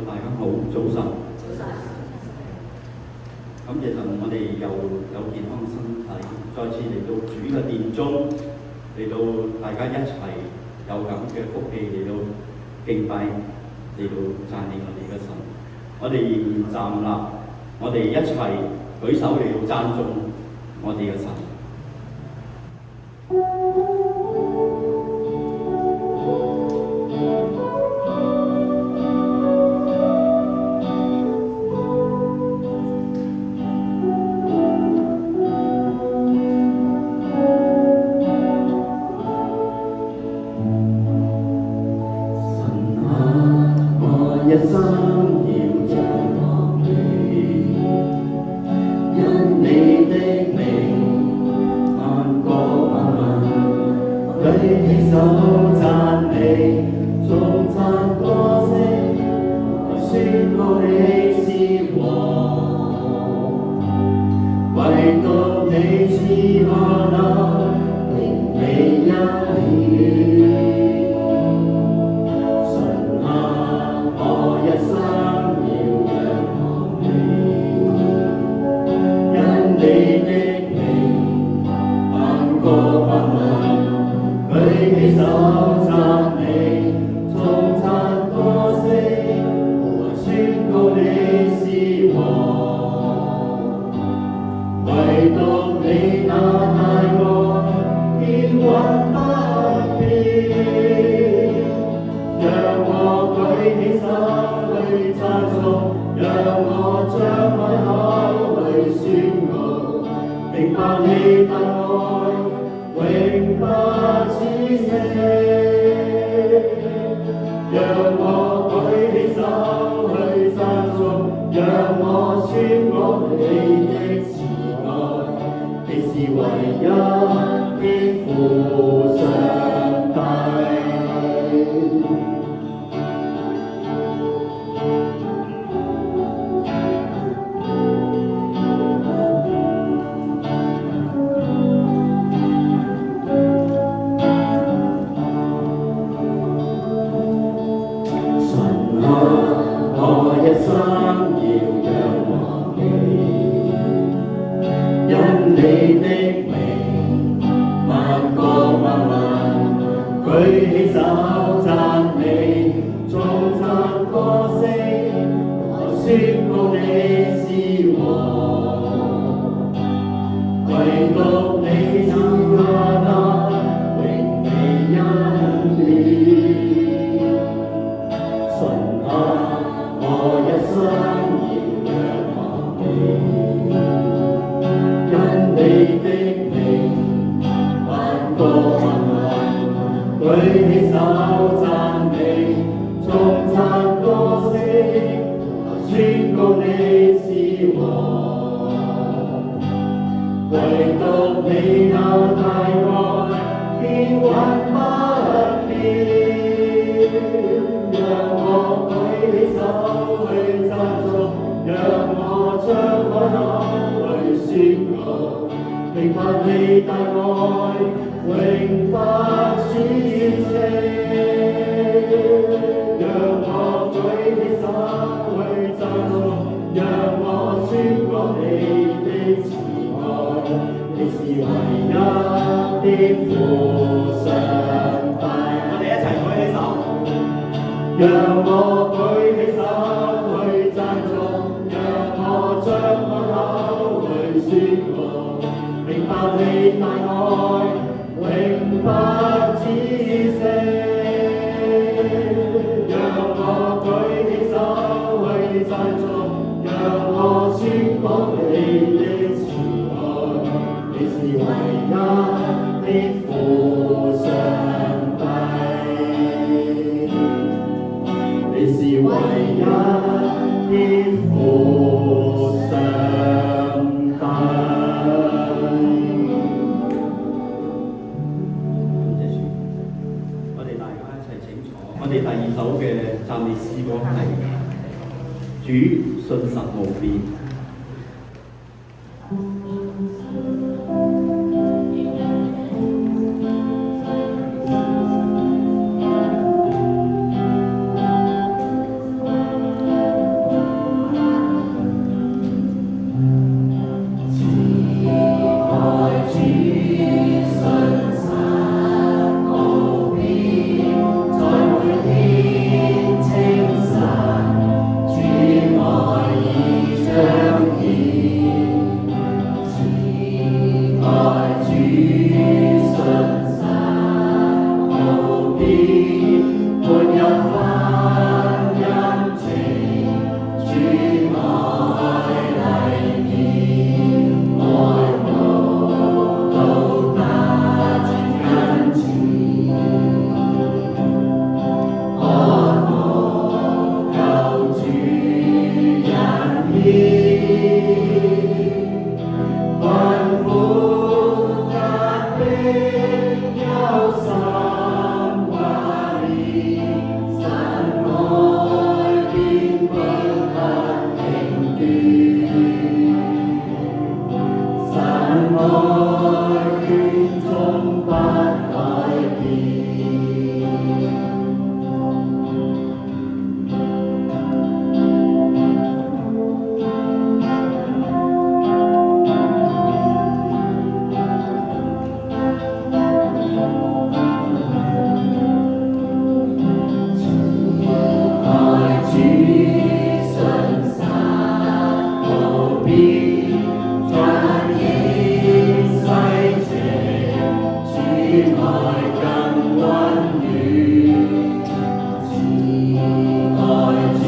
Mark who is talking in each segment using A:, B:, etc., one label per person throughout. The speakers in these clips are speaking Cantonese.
A: 大家好，早晨。咁其實我哋又有健康嘅身體，再次嚟到主嘅殿中，嚟到大家一齊有咁嘅福氣嚟到敬拜，嚟到讚美我哋嘅神。我哋仍然站立，我哋一齊舉手嚟到讚頌我哋嘅神。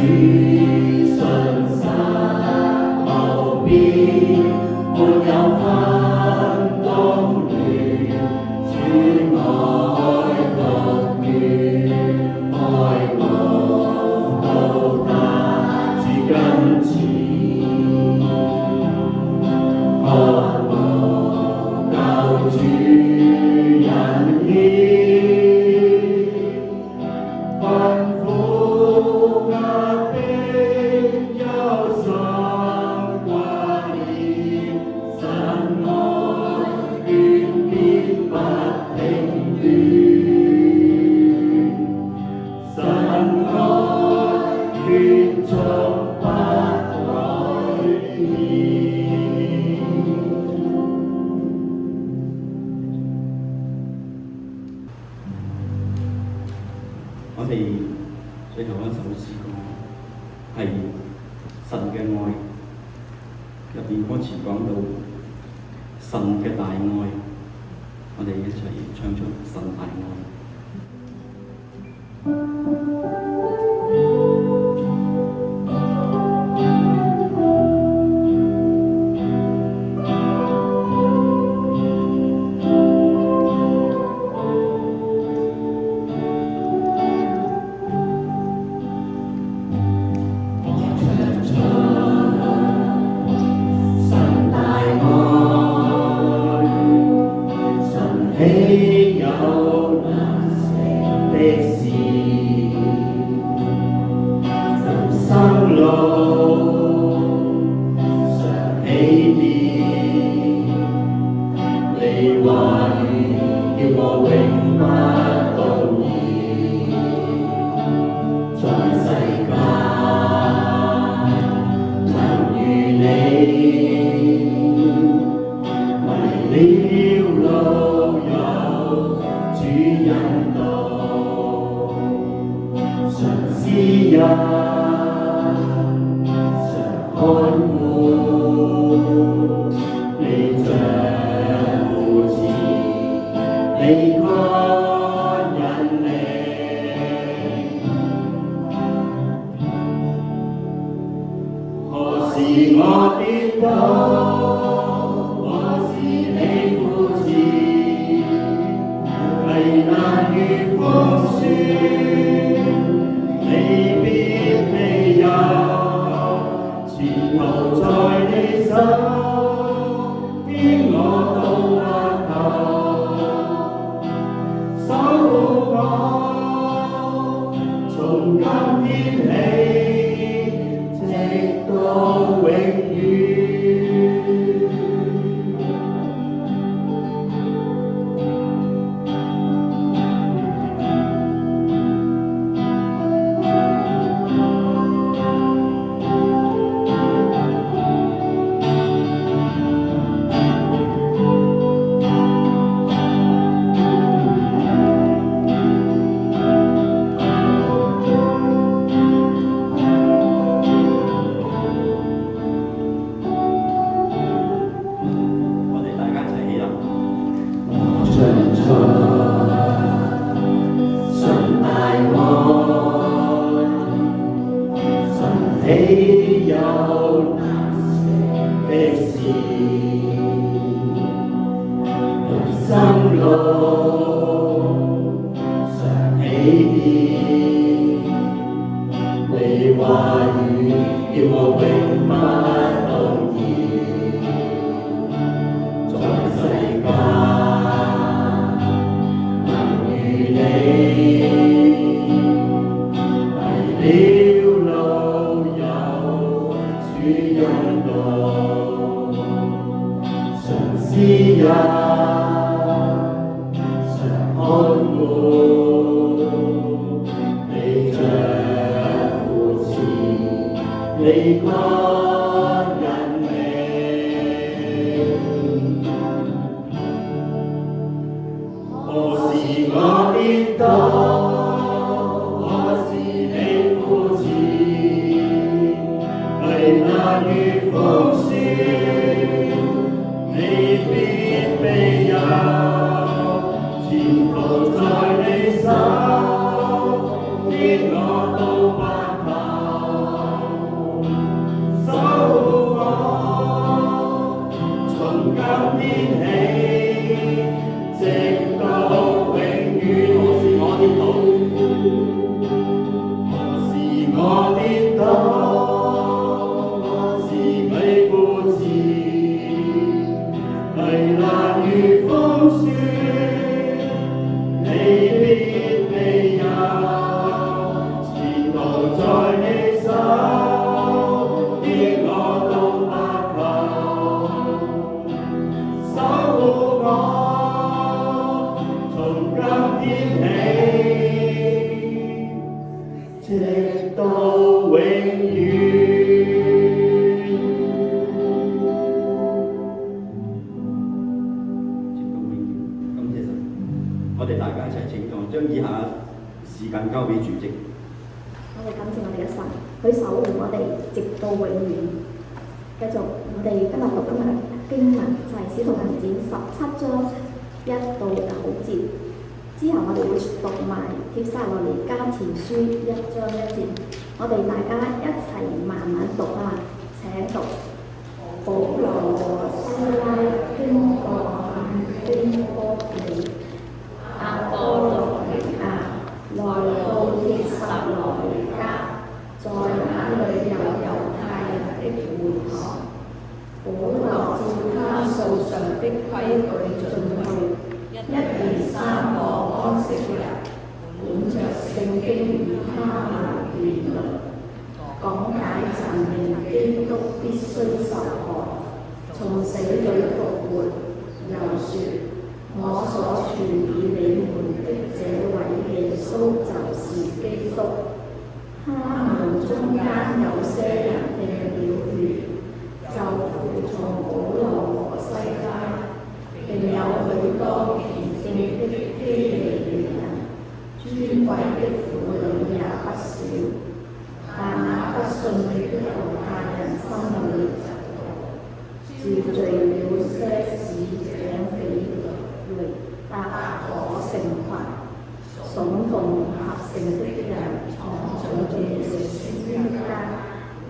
A: 信實後邊沒有分東亂，主愛復原，愛我到達至今前，渴慕救主仁義。我哋最後一首詩歌係神嘅愛，入邊歌詞講到神嘅大愛，我哋一齊唱出神大愛。豈有難成的事？人生路常起跌，你話語叫我永不動搖。在世間能如你，迷了路主引導，常施恩，常看顧，你像扶持，你該引領。何時我跌倒，何時你扶持，危難如風雪，你必庇佑，前途在你手，邊我都不求，守護我，從今天起，直到永遠。豈有難成的事？人生路常起跌，你話語叫我永不動搖。在世間能如你，迷了路主引導，常施恩，常看顧，你像扶持，你該引領。何時我跌倒，何時你扶持，危難如風雪，你必庇佑，前途在你手，邊我都不求，我跌倒，我自美負自，危難與風雪，你必庇佑，前路在你手，於我都不求，守護我，從今天起，直到永遠。我哋大家一齊請坐，將以下時間交俾主席。
B: 我哋感謝我哋嘅神，佢守護我哋直到永遠。繼續，我哋今日讀今日經文就係《使徒行傳》17章1到9節。之後我哋會讀埋《帖撒羅尼迦前書》1章1節。我哋大家一齊慢慢讀啊！請讀。保羅和西拉經過亞非波里、亞波羅尼亞，來到帖撒羅尼迦，在那裏有猶太人的會堂。保羅照他素常的規矩進去，一連3個安息日，本着聖經與他們辯論，講解證明基督必須受害，從死裏復活，又說：我所傳與你們的這位耶穌就是基督。他們中間有些人聽了勸，就服從保羅和西拉，並有許多虔敬的希利尼人，尊貴的婦女也不少。但那不信的猶太人心裏嫉妒，召聚了些市長匪類搭伙成群，聳動合城的人闖進耶穌的家，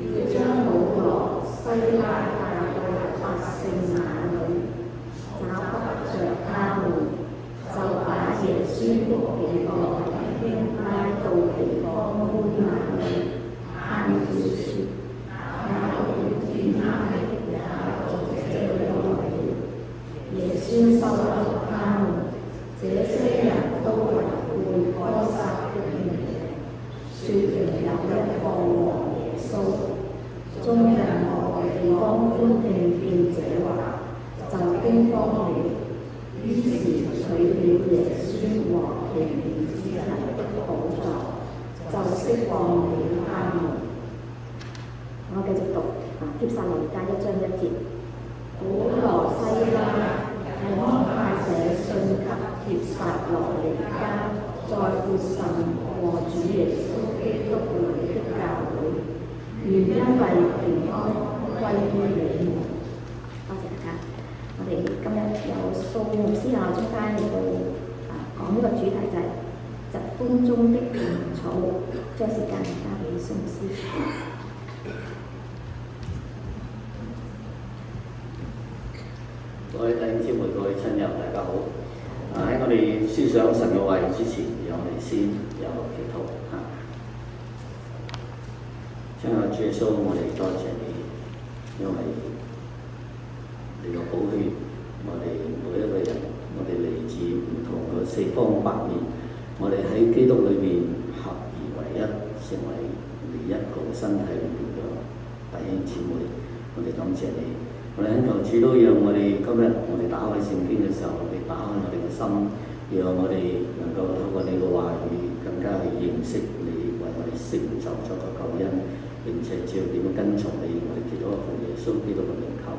B: 要將保羅、西拉帶到百姓那裏，找不着他們，就把耶穌的幾個弟兄拉到地方官那裏，喊叫說：那要見他們的也在這裏來了。耶穌收留他們，這些人都違背該撒的命令，說仍有一個王耶穌。眾人和地方官聽見這話，就驚慌了，於是取了耶穌和其餘之人的寶座，就釋放了他們。我繼續讀帖撒羅尼迦1章1節。保羅、西拉係安排寫信給帖撒羅尼迦，在父神和主耶穌基督裏的教會，願因為平安歸於你們。多謝大家。我哋今日有蘇牧師啊，中間嚟到講呢個主題就係疾風中的原草，將時間交俾蘇牧師。
C: 各位弟兄姊妹、各位親友，大家好！喺我哋思想神嘅話語之前，讓我哋先有個祈禱嚇。親愛的主耶穌，我哋多謝你，因為你個寶血，我哋每一個人，我哋嚟自唔同嘅四方八面，我哋喺基督裏邊合而為一，成為你一個身體裏邊嘅弟兄姊妹。我哋感謝你。我哋懇求主都讓我哋今日我哋打開聖經嘅時候，你打開我哋嘅心，讓我哋能夠透過你嘅話語更加去認識你為我哋成就咗個救恩，並且知道點樣跟從你。我哋祈禱奉耶穌基督嘅名求。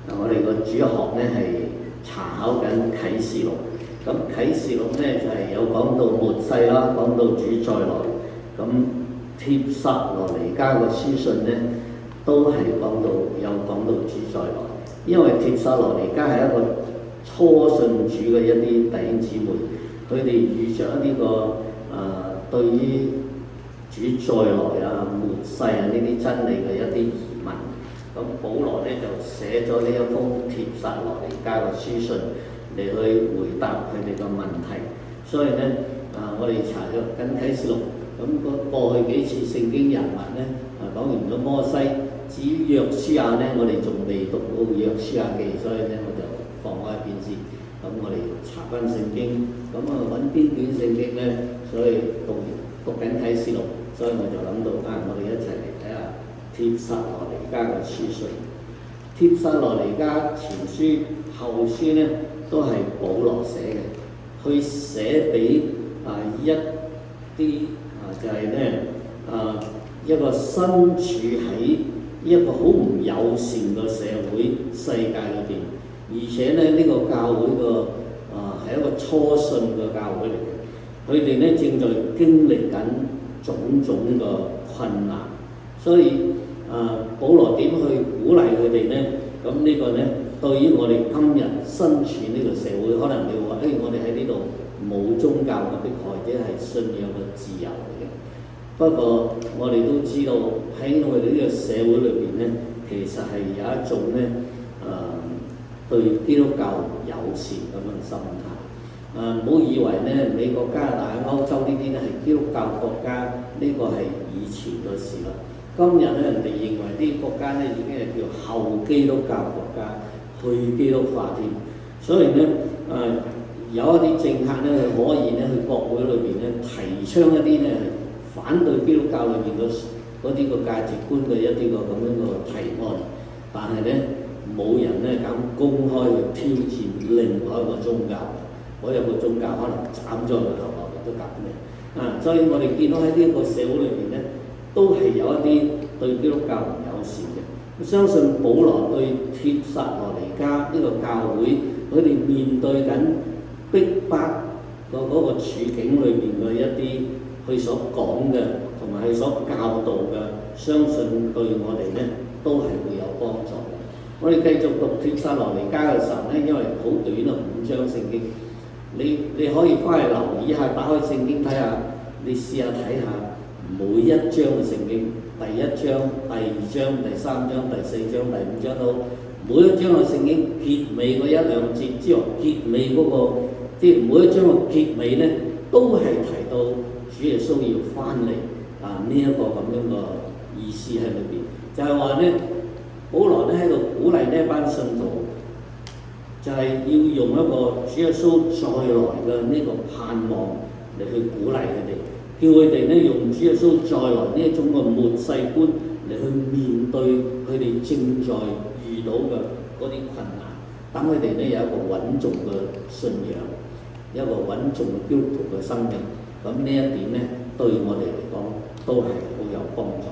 C: 嗱，我哋個主學咧係查考緊啟示錄。咁啟示錄咧就係有講到末世啦，講到主再來。咁帖撒羅尼迦個書信咧都係講到主再來，因為帖撒羅尼迦係一個初信主嘅一啲弟兄姊妹，佢哋遇着一啲個對於主再來啊、末世啊呢啲真理嘅一啲疑問。咁咁保羅咧就寫咗呢一封帖撒羅尼迦嘅書信嚟去回答佢哋嘅問題。所以咧我哋查咗緊啟示錄，咁過去幾次聖經人物咧講完咗摩西，至於約書亞咧，我哋仲未讀到約書亞記，所以咧我就放開一邊先。咁我哋查翻聖經，咁揾邊卷聖經咧？所以讀緊啟示錄，所以我就諗到我哋一齊嚟睇下帖撒羅尼迦嘅書信。帖撒羅尼迦前書、後書咧都係保羅寫嘅，去寫俾一啲就係咧一個身處喺一個好唔友善嘅社會世界裏邊。而且咧，呢個教會個係一個初信嘅教會嚟嘅，佢哋咧正在經歷緊種種嘅困難，所以保羅點去鼓勵佢哋咧？咁呢個咧對於我哋今日身處呢個社會，可能你話我哋喺呢度冇宗教嘅迫害，或者係信仰嘅自由嚟嘅。不過我哋都知道喺我哋呢個社會裏邊咧，其實係有一種咧對基督教友善咁樣嘅心態。唔好以為咧美國、加拿大、歐洲呢啲咧係基督教國家，呢個係以前嘅事啦。今日咧人哋認為啲國家咧已經係叫後基督教國家，去基督化添。所以咧有一啲政客咧可以咧去國會裏邊咧提倡一啲咧反對基督教裏邊嗰啲個價值觀嘅一啲個咁樣嘅提案，但係咧冇人咧敢公開去挑戰另外一個宗教嘅，嗰一個宗教可能斬咗佢頭落嚟都敢嘅。所以我哋見到喺呢一個社會裏邊咧，都係有一啲對基督教唔友善嘅。相信保羅對帖撒羅尼迦呢個教會，佢哋面對緊逼迫嗰個處境裏邊嘅一啲佢所講嘅同埋佢所教導嘅，相信對我哋咧都係會有幫助嘅。我哋繼續讀帖撒羅尼迦嘅時候咧，因為好短啊，5章聖經，你可以翻去留意下，打開聖經睇下，你試下睇下每一章嘅聖經，第1章、第2章、第3章、第4章、第5章都每一章嘅聖經結尾嗰1、2節之後，結尾嗰個即係每一章嘅結尾咧，都係提到主耶穌要翻嚟呢一個咁樣嘅意思喺裏邊，就係話咧。保羅咧喺度鼓勵呢一班信徒，就係要用一個主耶穌再來嘅呢個盼望嚟去鼓勵佢哋，叫佢哋咧用主耶穌再來呢一種嘅末世觀嚟去面對佢哋正在遇到嘅嗰啲困難，等佢哋咧有一個穩重嘅信仰，一個穩重嘅基督徒嘅生命。咁呢一點咧對我哋嚟講都係好有幫助。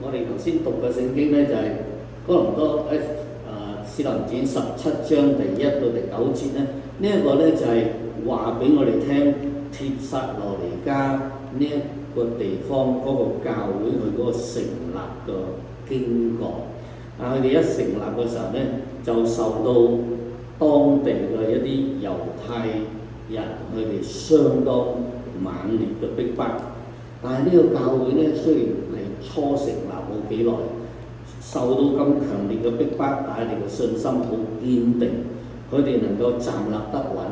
C: 我哋頭先讀嘅聖經咧就係哥林多使徒行傳17章第1到第9節咧，呢一個咧就係話俾我哋聽帖撒羅尼迦呢一個地方嗰個教會佢嗰個成立嘅經過。佢哋一成立嘅時候咧，就受到當地嘅一啲猶太人佢哋相當猛烈嘅逼迫。但係呢個教會咧，雖然係初成立冇幾耐，受到咁強烈嘅逼迫，但係佢哋嘅信心好堅定，佢哋能夠站立得穩，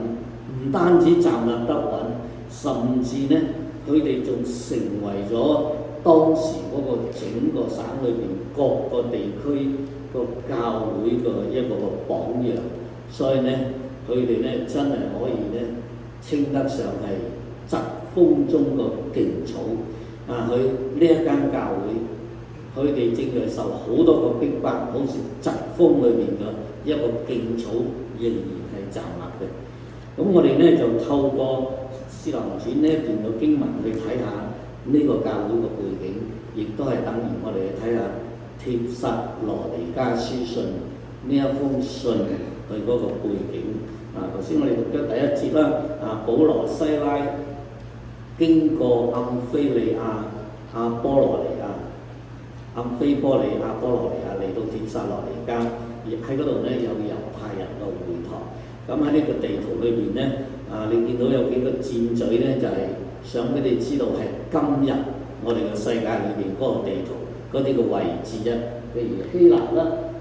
C: 唔單止站立得穩，甚至咧佢哋仲成為咗當時嗰個整個省裏邊各個地區個教會嘅一個榜樣，所以咧佢哋咧真係可以咧稱得上係疾風中個勁草。佢呢一間教會，佢哋正在受好多個逼迫，好似疾風裏邊嘅一個勁草，仍然係站立嘅。咁我哋咧就透過使徒行傳呢一段嘅經文去睇下呢個教會嘅背景，亦都係等於我哋去睇下帖撒羅尼迦書信呢一封信佢嗰個背景。頭先我哋讀咗第1節啦，保羅西拉經過暗菲利亞、阿波羅尼亞、暗菲波利亞、波羅尼亞嚟到帖撒羅尼迦，而喺嗰度咧有猶太人嘅會堂。咁喺呢個地圖裏邊咧，你見到有幾個箭嘴咧，就係想俾你知道係今日我哋嘅世界裏邊嗰個地圖嗰啲嘅位置啫，譬如希臘啦、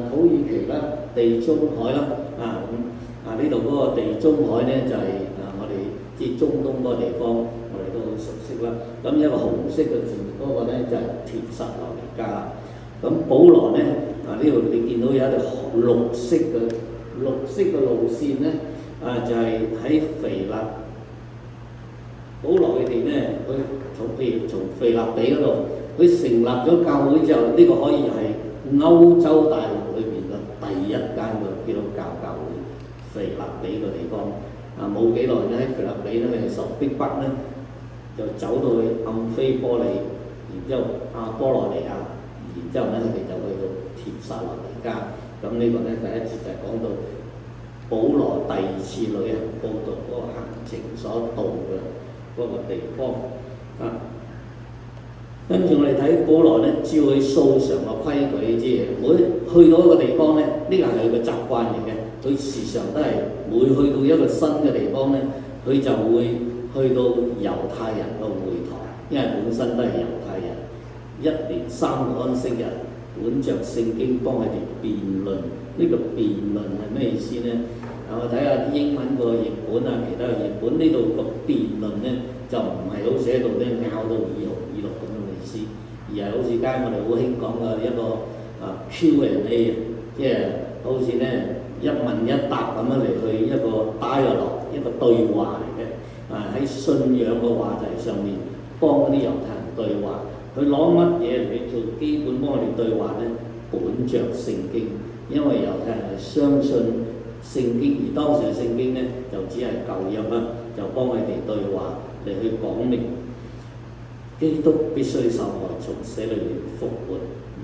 C: 土耳其啦、地中海啦，呢度嗰個地中海咧就係、我哋即係中東嗰個地方，我哋都好熟悉啦。咁一個紅色嘅字嗰個咧就係帖撒羅尼迦啦。咁保羅咧呢度你見到有一條綠色嘅路線咧，就係、喺腓立。保羅佢哋咧，譬如從腓立比嗰度，佢成立咗教會之後，呢、個可以係歐洲大陸裏邊嘅第一間嘅基督教教會。腓立比個地方冇幾耐咧，喺腓立比咧係受逼迫咧，就走到去暗菲波利，然之後波羅尼亞，然之後咧佢哋就去到帖撒羅尼迦。咁呢個咧第一節就係講到保羅第二次旅行報道嗰個行程所到嘅嗰個地方跟住我哋睇保羅咧，照佢素常嘅規矩之嘢，每去到一個地方咧，呢個係佢嘅習慣嚟嘅。佢時常都係每去到一個新嘅地方咧，佢就會去到猶太人嘅會堂，因為本身都係猶太人。1年3個安息日，本着聖經幫佢哋辯論。呢個辯論係咩意思咧？我睇下英文個譯本其他嘅譯本呢度個辯論咧，就唔係好寫到咧拗到耳綠咁嘅意思，而係好似街我哋好興講嘅一個Q&A， 即係好似咧一問一答咁樣嚟去一個 dialogue， 一個對話嚟嘅。喺信仰嘅話題上面幫嗰啲猶太人對話，佢攞乜嘢嚟做基本幫我哋對話咧？本着聖經，因為猶太人係相信聖經，而當時嘅聖經咧就只係舊約啦，就幫佢哋對話嚟去講明基督必須受害，從死裏面復活，而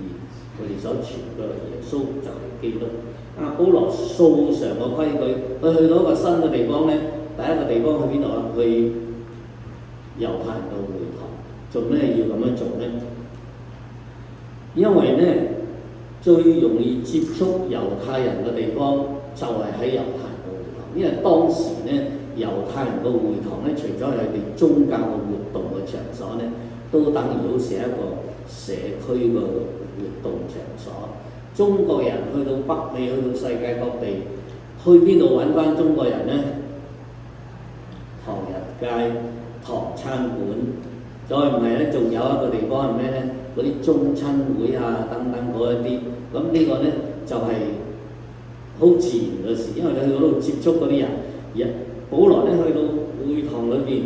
C: 佢哋所傳嘅耶穌就係基督。保羅素常嘅規矩，佢去到一個新嘅地方咧，第一個地方去邊度啊？去猶太人嘅會堂，做咩要咁樣做咧？因為咧最容易接觸猶太人嘅地方就係喺猶太人嘅會堂，因為當時咧猶太人嘅會堂咧，除咗係佢哋宗教嘅活動嘅場所咧，都等於好似一個社區嘅活動場所。中國人去到北美，去到世界各地，去邊度揾翻中國人咧？唐人街、唐餐館，再唔係咧，仲有一個地方係咩咧？嗰啲中親會等等嗰一啲，咁呢個咧就係、好自然嘅事，因為你去嗰度接觸嗰啲人。保羅咧去到會堂裏邊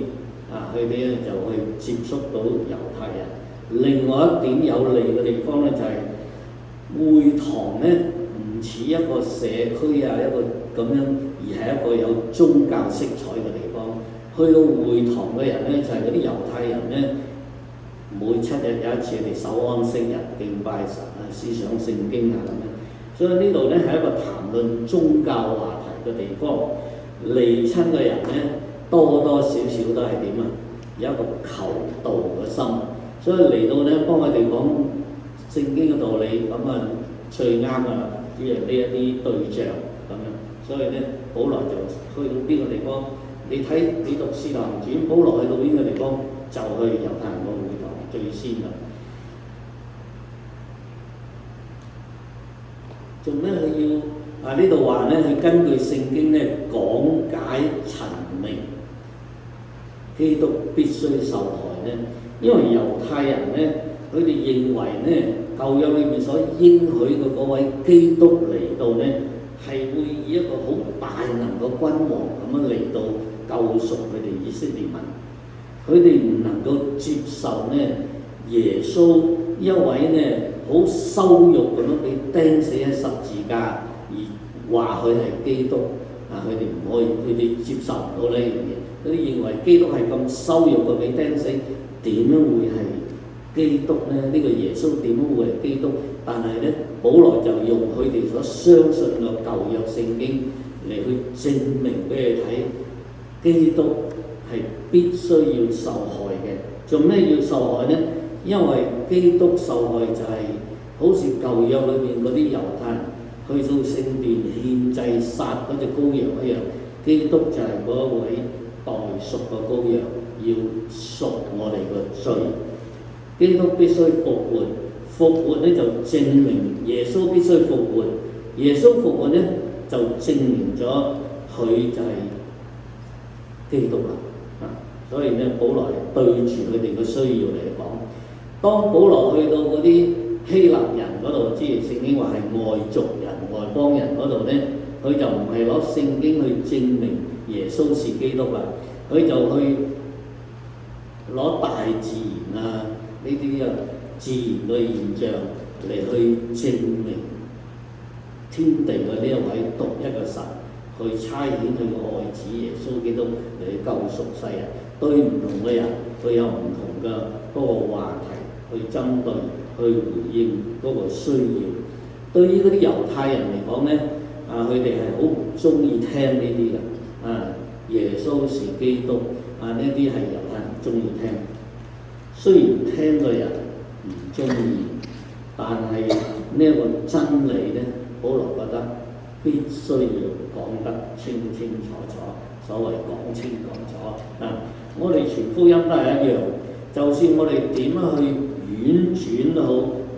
C: 佢哋咧就去接觸到猶太人。另外一點有利嘅地方咧就係、會堂咧唔似一個社區一個咁樣，而係一個有宗教色彩嘅地方。去到會堂嘅人咧就係嗰啲猶太人咧，每7日有一次佢哋守安息日敬拜神思想聖經咁樣。所以呢度咧係一個談論宗教話題嘅地方。嚟親嘅人咧多多少少都係點有一個求道嘅心，所以嚟到咧幫佢哋講聖經嘅道理，咁最啱啦，主要呢一啲對象咁樣。所以咧保羅就去到邊個地方，你讀《使徒行傳》，保羅去到邊個地方就去猶太人個會堂最先啦。做咩佢要？呢度話咧，佢根據聖經咧講解陳明基督必須受害咧，因為猶太人咧，佢哋認為咧舊約裏面所應許嘅嗰位基督嚟到咧，係會以一個好大能嘅君王咁樣嚟到救贖佢哋以色列民。佢哋唔能夠接受咧耶穌一位咧好羞辱咁樣被釘死喺十字架，而話佢係基督佢哋唔可以，佢哋接受唔到呢樣嘢。佢哋認為基督係咁羞辱嘅被釘死，點樣會係基督咧？呢個耶穌點樣會係基督？但係咧，保羅就用佢哋所相信嘅舊約聖經嚟去證明俾佢睇，基督係必須要受害嘅。做咩要受害咧？因為基督受害就係好似舊約裏面嗰啲猶太人去到聖殿獻祭殺嗰隻羔羊一樣，基督就係嗰位代贖嘅羔羊，要贖我哋嘅罪。基督必須復活，復活咧就證明耶穌必須復活，耶穌復活咧就證明咗佢就係基督啦。所以咧，保羅係對住佢哋嘅需要嚟講。當保羅去到嗰啲希臘人嗰度，即係聖經話係外族人、外邦人嗰度咧，佢就唔係攞聖經去證明耶穌是基督啦，佢就去攞大自然啊呢啲自然嘅現象嚟去證明天地嘅呢一位獨一嘅神，去差遣佢嘅愛子耶穌基督嚟去救贖世人。對唔同嘅人，佢有唔同嘅嗰個話題去針對，去回應嗰個需要。對於嗰啲猶太人嚟講咧，佢哋係好唔中意聽呢啲嘅。耶穌是基督，呢啲係猶太人唔中意聽。雖然聽嘅人唔中意，但係呢一個真理咧，保羅覺得必須要講得清清楚楚。所謂講清講楚。我哋傳福音都係一樣，就算我哋點樣去婉轉都好，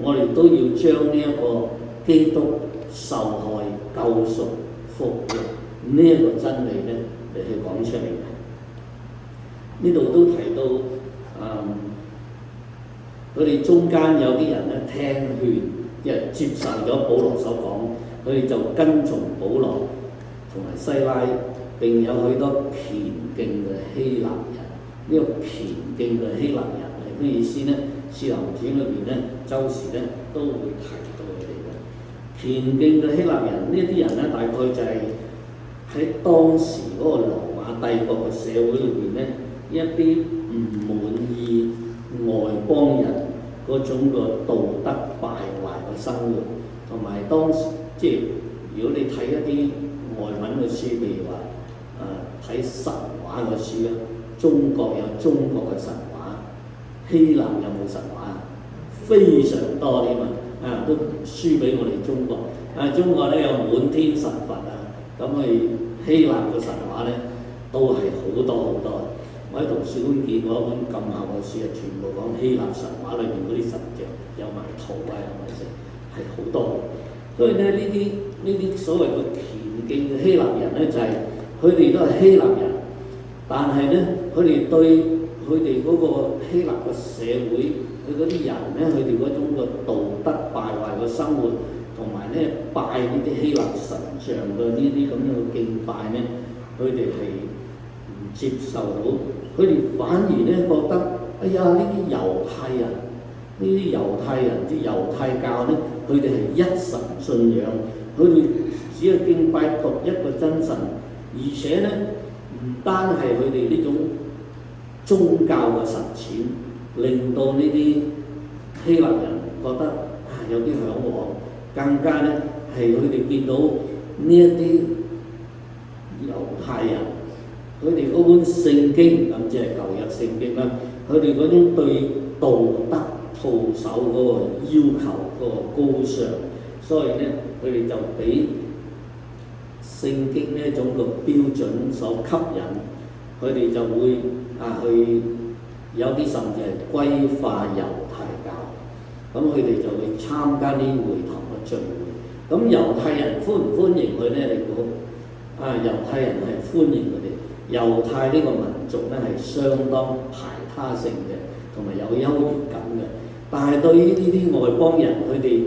C: 我哋都要將呢一個基督受害、救贖、復活呢一個真理咧嚟去講出嚟嘅。呢度都提到，佢哋中間有啲人咧聽勸，即係接受咗保羅所講，佢哋就跟從保羅同埋西拉，並有許多虔敬嘅希臘人。呢個虔敬嘅希臘人係咩意思呢？《使徒行傳》裏邊咧，周時咧都會提到佢哋嘅虔敬嘅希臘人。呢一啲人咧，大概就係喺當時嗰個羅馬帝國嘅社會裏邊咧，一啲唔滿意外邦人嗰種個道德敗壞嘅生活，同埋當時即係如果你睇一啲外文嘅書，譬如話睇神話嘅書啊。中國有中國嘅神話，希臘有冇神話？非常多添都輸俾我哋中國。中國咧有滿天神佛咁希臘嘅神話咧都係好多好多。我喺圖書館見過一本咁厚嘅書，全部講希臘神話裏邊嗰啲神像，有埋圖有埋成，係好多。所以咧呢啲所謂嘅虔敬嘅希臘人咧，就係佢哋都係希臘人。但係咧，佢哋對佢哋嗰個希臘嘅社會，佢嗰啲人咧，佢哋嗰種個道德敗壞嘅生活，同埋咧拜呢啲希臘神像嘅呢啲咁樣嘅敬拜咧，佢哋係唔接受到，佢哋反而咧覺得，哎呀呢啲猶太人啲猶太教咧，佢哋係一神信仰，佢哋只係敬拜獨一個真神，而且咧。唔單係佢哋呢種宗教嘅實踐，令到呢啲希臘人覺得有啲嚮往，更加咧係佢哋見到呢一啲猶太人，佢哋嗰本聖經咁即係舊約聖經啦，佢哋嗰種對道德操守嗰個要求嗰個高尚，所以咧佢哋就俾聖經呢一種個標準所吸引，佢哋就會去有啲甚至係歸化猶太教，咁佢哋就會參加呢會堂嘅聚會。咁猶太人歡唔歡迎佢咧？你估猶太人係歡迎佢哋。猶太呢個民族咧係相當排他性嘅，同埋有優越感嘅。但係對於呢啲外邦人，佢哋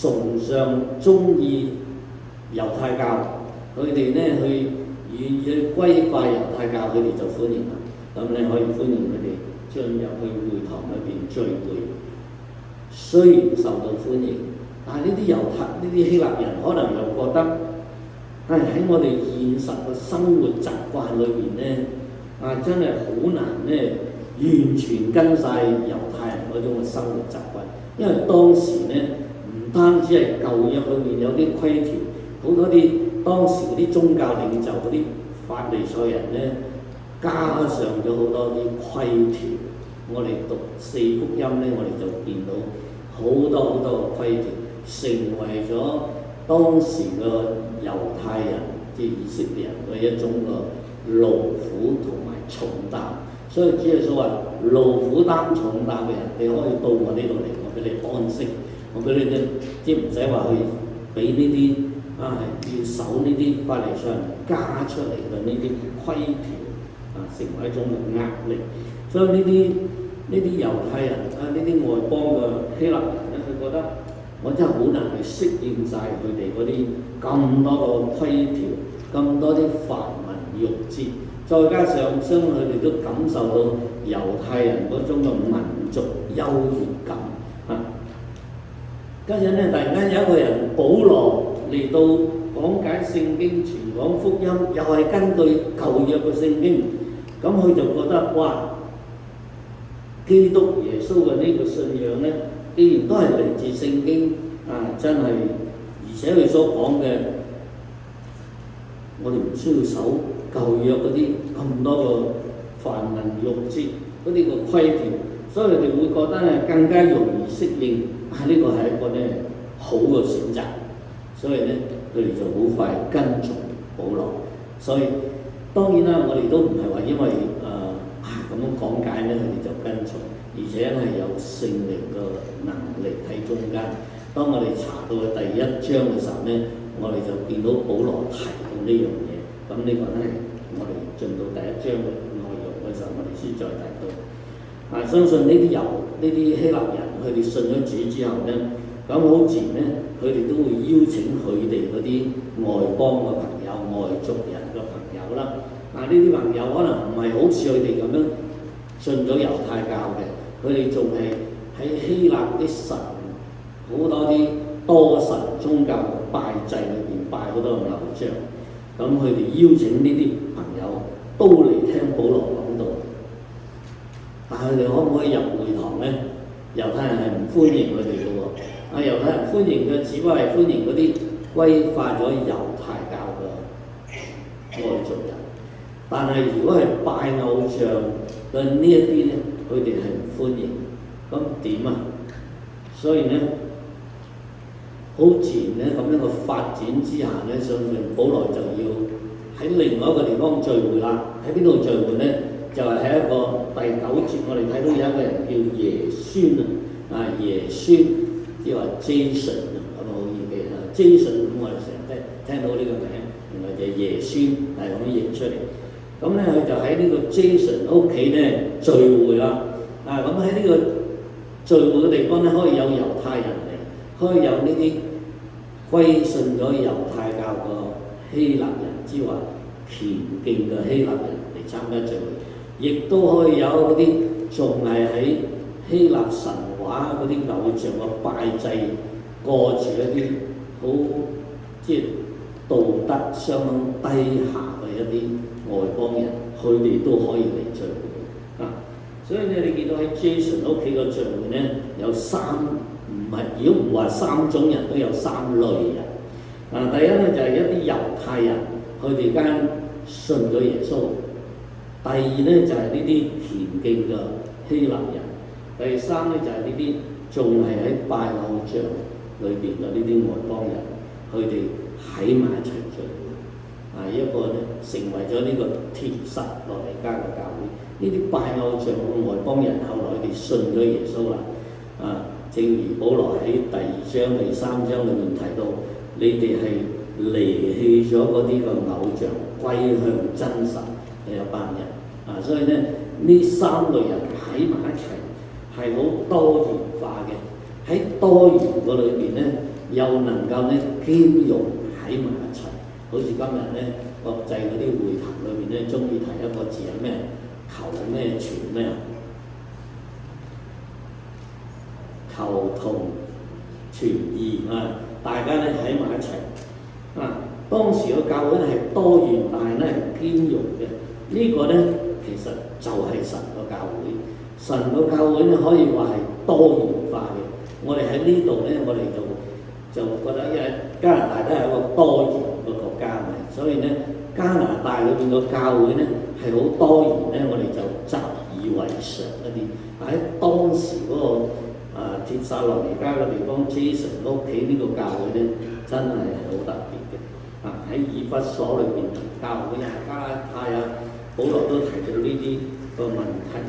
C: 崇尚中意猶太教。佢哋咧去願意去歸化猶太教，佢哋就歡迎啦。咁你可以歡迎佢哋進入去會堂裏邊聚會。雖然受到歡迎，但係呢啲希臘人可能又覺得，喺我哋現實嘅生活習慣裏邊咧，真係好難咧完全跟晒猶太人嗰種嘅生活習慣。因為當時咧唔單止係舊約裏面有啲規條，好多啲。當時嗰啲宗教領袖嗰啲法利賽人咧，加上咗好多啲規條。我哋讀四福音咧，我哋就見到好多好多嘅規條，成為咗當時嘅猶太人即係以色列人嘅一種嘅勞苦同埋重擔。所以主耶穌話：勞苦擔重擔嘅人，你可以到我呢度嚟，我俾你安息，我俾你咧，即係唔使話去俾呢啲要守呢啲法利賽人加出嚟嘅呢啲規條成為一種嘅壓力。所以呢啲猶太人呢啲外邦嘅希臘人咧，佢覺得我真係好難去適應晒佢哋嗰啲咁多個規條，咁多啲繁文縟節，再加上相信佢哋都感受到猶太人嗰種嘅民族優越感跟住咧，突然間有一個人保羅嚟到講解聖經、傳講福音，又係根據舊約嘅聖經，咁佢就覺得哇！基督耶穌嘅呢個信仰咧，既然都係嚟自聖經真係，而且佢所講嘅，我哋唔需要守舊約嗰啲咁多個繁文縟節嗰啲個規條，所以佢哋會覺得咧更加容易適應，呢個係一個咧好嘅選擇，所以咧佢哋就好快跟從保羅。所以當然啦，我哋都唔係話因為咁樣講解咧，佢哋就跟從，而且係有聖靈嘅能力喺中間。當我哋查到第一章嘅時候咧，我哋就見到保羅提到呢樣嘢。咁呢個咧，我哋進到第一章嘅內容嘅時候，我哋先再提到。相信呢啲希臘人，佢哋信咗主之後咧，咁好自然咧，佢哋都會邀請佢哋嗰啲外邦嘅朋友、外族人嘅朋友啦。呢啲朋友可能唔係好似佢哋咁樣信咗猶太教嘅，佢哋仲係喺希臘啲神好多啲多神宗教嘅拜祭裏邊拜好多偶像，咁佢哋邀請呢啲朋友都嚟聽保羅講道，但係佢哋可唔可以入會堂咧？猶太人係唔歡迎佢哋嘅喎，猶太人歡迎嘅只不過係歡迎嗰啲歸化咗猶太教嘅外族人。但係如果係拜偶像嘅呢一啲咧，佢哋係唔歡迎。咁點啊？所以咧，好自然咧咁樣嘅發展之下咧，相信保羅就要喺另外一個地方聚會啦。喺邊度聚會咧？就係喺一個第9節，我哋睇到有一個人叫耶孫耶孫，即係話 Jason 咁好易記Jason， 咁我哋成日聽到呢個名，原來就係耶孫係咁樣譯出嚟。咁咧佢就喺呢個 Jason 屋企咧聚會啦。咁喺呢個聚會嘅地方咧，可以有猶太人嚟，可以有呢啲歸信咗猶太教嘅希臘人之話虔敬嘅希臘人嚟參加聚會，亦都可以有嗰啲仲係喺希臘神話嗰啲偶像嘅拜祭，過住一啲好即係道德相當低下嘅一啲外邦人，佢哋都可以嚟聚會所以咧，你見到喺 Jason 屋企個聚會咧，有如果唔話3種人，都有3類人。第一咧就係一啲猶太人，佢哋間信咗耶穌；第二咧就係呢啲虔敬嘅希臘人；第三咧就係呢啲仲係喺拜偶像裏邊嘅呢啲外邦人，佢哋喺埋一齊聚會。一個咧成為咗呢個帖撒羅尼迦嘅教會。呢啲拜偶像嘅外邦人，後來佢哋信咗耶穌啦。正如保羅喺第2章、第3章裏面提到，你哋係離棄咗嗰啲個偶像，歸向真神嘅一班人。所以咧，呢3類人喺埋一齊係好多元化嘅。喺多元嘅裏邊咧，又能夠咧兼容喺埋一齊。好似今日咧國際嗰啲會談裏邊咧，中意提一個字係咩？求咩存咩？求同存異大家咧喺埋一齊當時個教會咧係多元，但係咧係兼容嘅。呢個咧其實就係神個教會。神個教會咧可以話係多元化嘅。我哋喺呢度咧，我哋就覺得因為加拿大都係一個多元嘅國家嘅，所以咧加拿大裏邊個教會咧係好多元咧，我哋就習以為常一啲。喺當時嗰個帖撒羅尼迦嘅地方 ，Jason 屋企呢個教會咧，真係好特別嘅。喺以弗所裏邊教會加拉太保羅都提到呢啲個問題。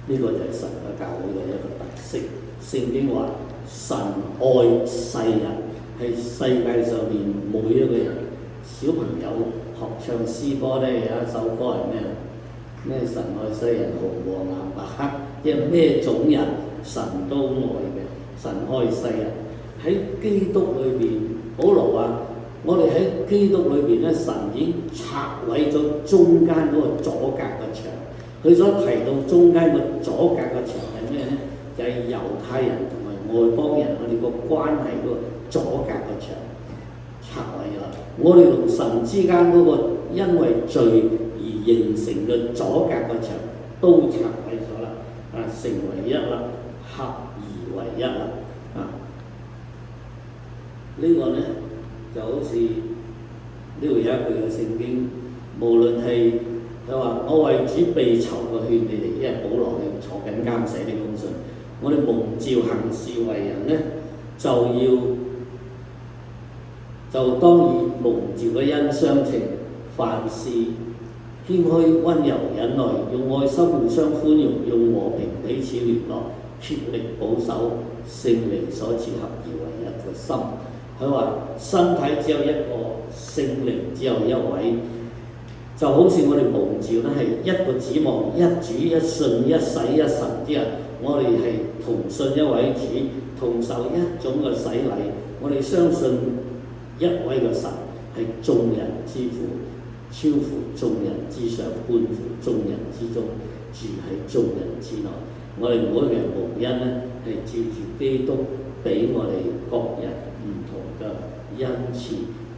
C: 呢個就係神嘅教會嘅一個特色。聖經話神愛世人，係世界上面每一個人。小朋友學唱詩歌咧，有一首歌係咩？咩神愛世人紅黃藍白黑，即係咩種人神都愛嘅。神愛世人喺基督裏邊，保羅話：我哋喺基督裏邊咧，神已經拆毀咗中間嗰個阻隔嘅牆。佢所提到中間個阻隔嘅牆係咩咧？就係猶太人同埋外邦人，我哋個關係嗰個阻隔嘅牆拆毀咗。我哋同神之間嗰個因為罪而形成嘅阻隔嘅牆都拆毀咗啦，成為一啦，合而為一啦，呢個呢就好似呢度有一句嘅聖經，無論係佢話我為主被囚嘅勸你哋，因為保羅係坐緊監寫呢封信，我哋蒙召行事為人呢，就當以蒙召嘅恩相稱，凡事謙虛温柔忍耐，用愛心互相寬容，用和平彼此聯絡，竭力保守聖靈所賜合而為一嘅心。佢話身體只有一個，聖靈只有一位，就好似我哋蒙召咧係一個指望，一主一信一洗一神之人，我哋係同信一位主，同受一種嘅洗禮，我哋相信一位嘅神係眾人之父，超乎眾人之上，觀乎眾人之中，住喺眾人之內。我哋每一個人蒙恩咧，係照住基督俾我哋各人唔同嘅恩賜。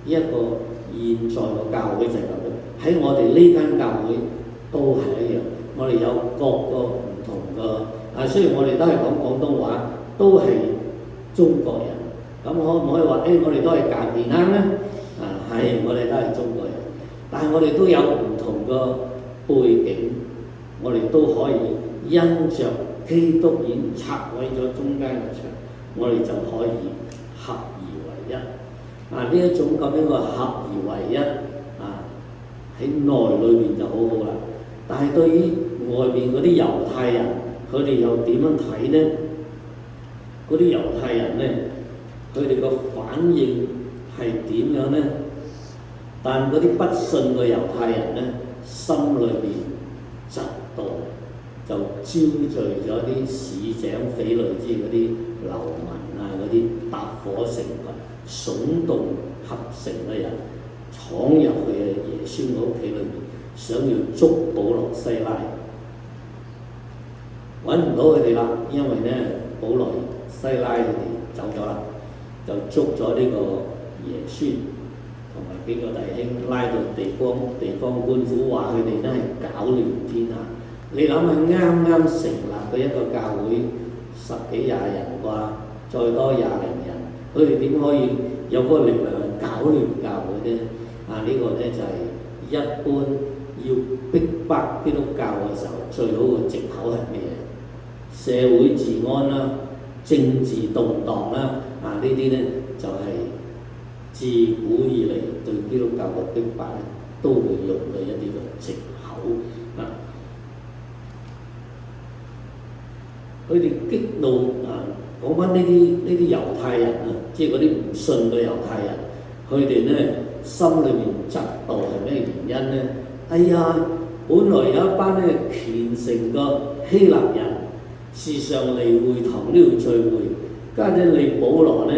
C: 呢一個現在嘅教會就係咁樣，喺我哋呢間教會都係一樣。我哋有各個唔同嘅雖然我哋都係講廣東話，都係中國人。咁可唔可以話我哋都係教健啱咧？係，我哋都係中國人，但係我哋都有唔同嘅背景，我哋都可以因着基督已經拆毀咗中間嘅牆，我哋就可以合而為一。呢一種咁樣嘅合而為一喺內裏面就好好啦。但係對於外面嗰啲猶太人，佢哋又點樣睇呢？嗰啲猶太人呢，佢哋個反應係點樣呢？但嗰啲不信嘅猶太人呢，心裏邊嫉妒，就招聚咗啲市井匪類之嗰啲流民嗰啲搭伙成群，聳動合成嘅人，闖入去耶穌嘅屋企裏面，想要捉保羅西拉，揾唔到佢哋啦，因為呢，保羅西拉佢哋走咗啦，就捉咗呢個耶穌同埋幾個弟兄拉到地方官府，話佢哋都係搞亂天下。你諗下啱啱成立嘅一個教會10幾20人啩，再多20人，佢哋點可以有嗰個力量去搞亂教會呢？呢個呢就係一般要逼迫基督教嘅時候最好嘅藉口係咩？社會治安啦、政治動盪啦，呢啲呢就係自古以嚟對基督教嘅逼迫都會用嘅一啲嘅藉口。佢哋激怒講翻呢啲猶太人即係嗰啲唔信嘅猶太人，佢哋呢心裏面嫉妒係咩原因呢？本來有一班呢虔誠嘅希臘人，時常嚟會堂呢度聚會，家陣你保羅呢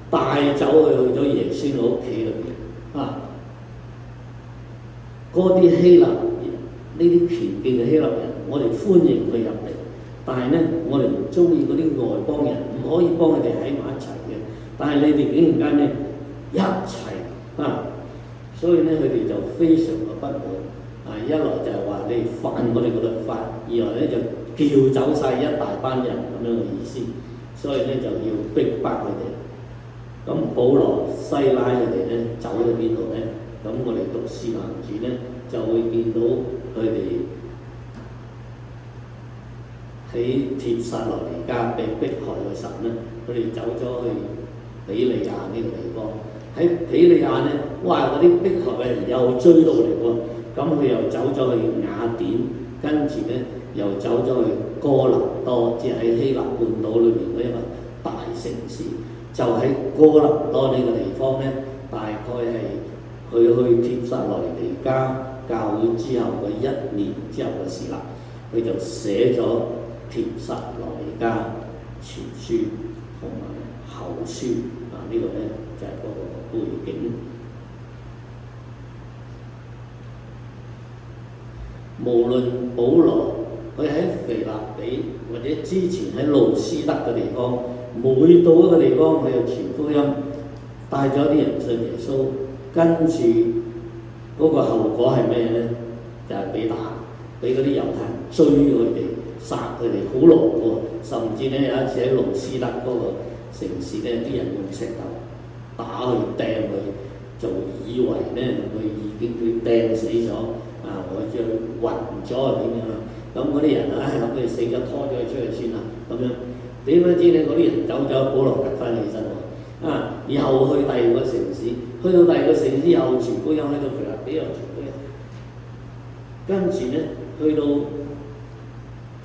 C: 帶走佢去咗耶穌嘅屋企裏邊嗰啲希臘人，呢啲虔敬嘅希臘人，我哋歡迎佢入嚟。但係呢，我哋唔中意嗰啲外邦人，唔可以幫佢哋喺埋一齊嘅。但係你哋竟然間呢一齊所以呢，佢哋就非常嘅不滿。一來就係話你犯我哋嘅律法，二來呢就叫走晒一大班人咁樣嘅意思。所以呢，就要逼迫佢哋。咁保羅、西拉佢哋呢走去邊度呢？咁我哋讀使徒行傳呢，就會見到佢哋喺帖撒羅尼迦被迫害嘅時候呢，佢哋走咗去比利亞呢個地方。喺比利亞呢，嗰啲迫害嘅人又追到嚟喎，咁佢又走咗去雅典，跟住呢又走咗去哥林多，即係喺希臘半島裏面嘅一個大城市。就喺哥林多呢個地方呢，大概係佢去帖撒羅尼迦教會之後嘅1年之後嘅事啦。佢就寫咗帖撒羅尼迦前書同埋後書啊，呢個呢就係嗰個背景。無論保羅佢喺腓立比或者之前喺路斯德嘅地方，每到一個地方佢就傳福音，帶咗啲人信耶穌，跟住嗰個後果係咩呢？就係俾打，俾嗰啲猶太人追佢哋，殺佢哋好狼喎。甚至呢，有一次喺路斯德嗰個城市呢，啲人用石頭打佢掟佢，就以為呢佢已經被掟死咗。我就暈咗點樣啦？咁嗰啲人諗佢死咗，拖咗佢出去算啦。咁樣點不知呢？嗰啲人走咗，保羅趌翻起身喎。然後去第二個城市，去到第二個城市又傳福音，去到腓立比又傳福音。跟住呢，去到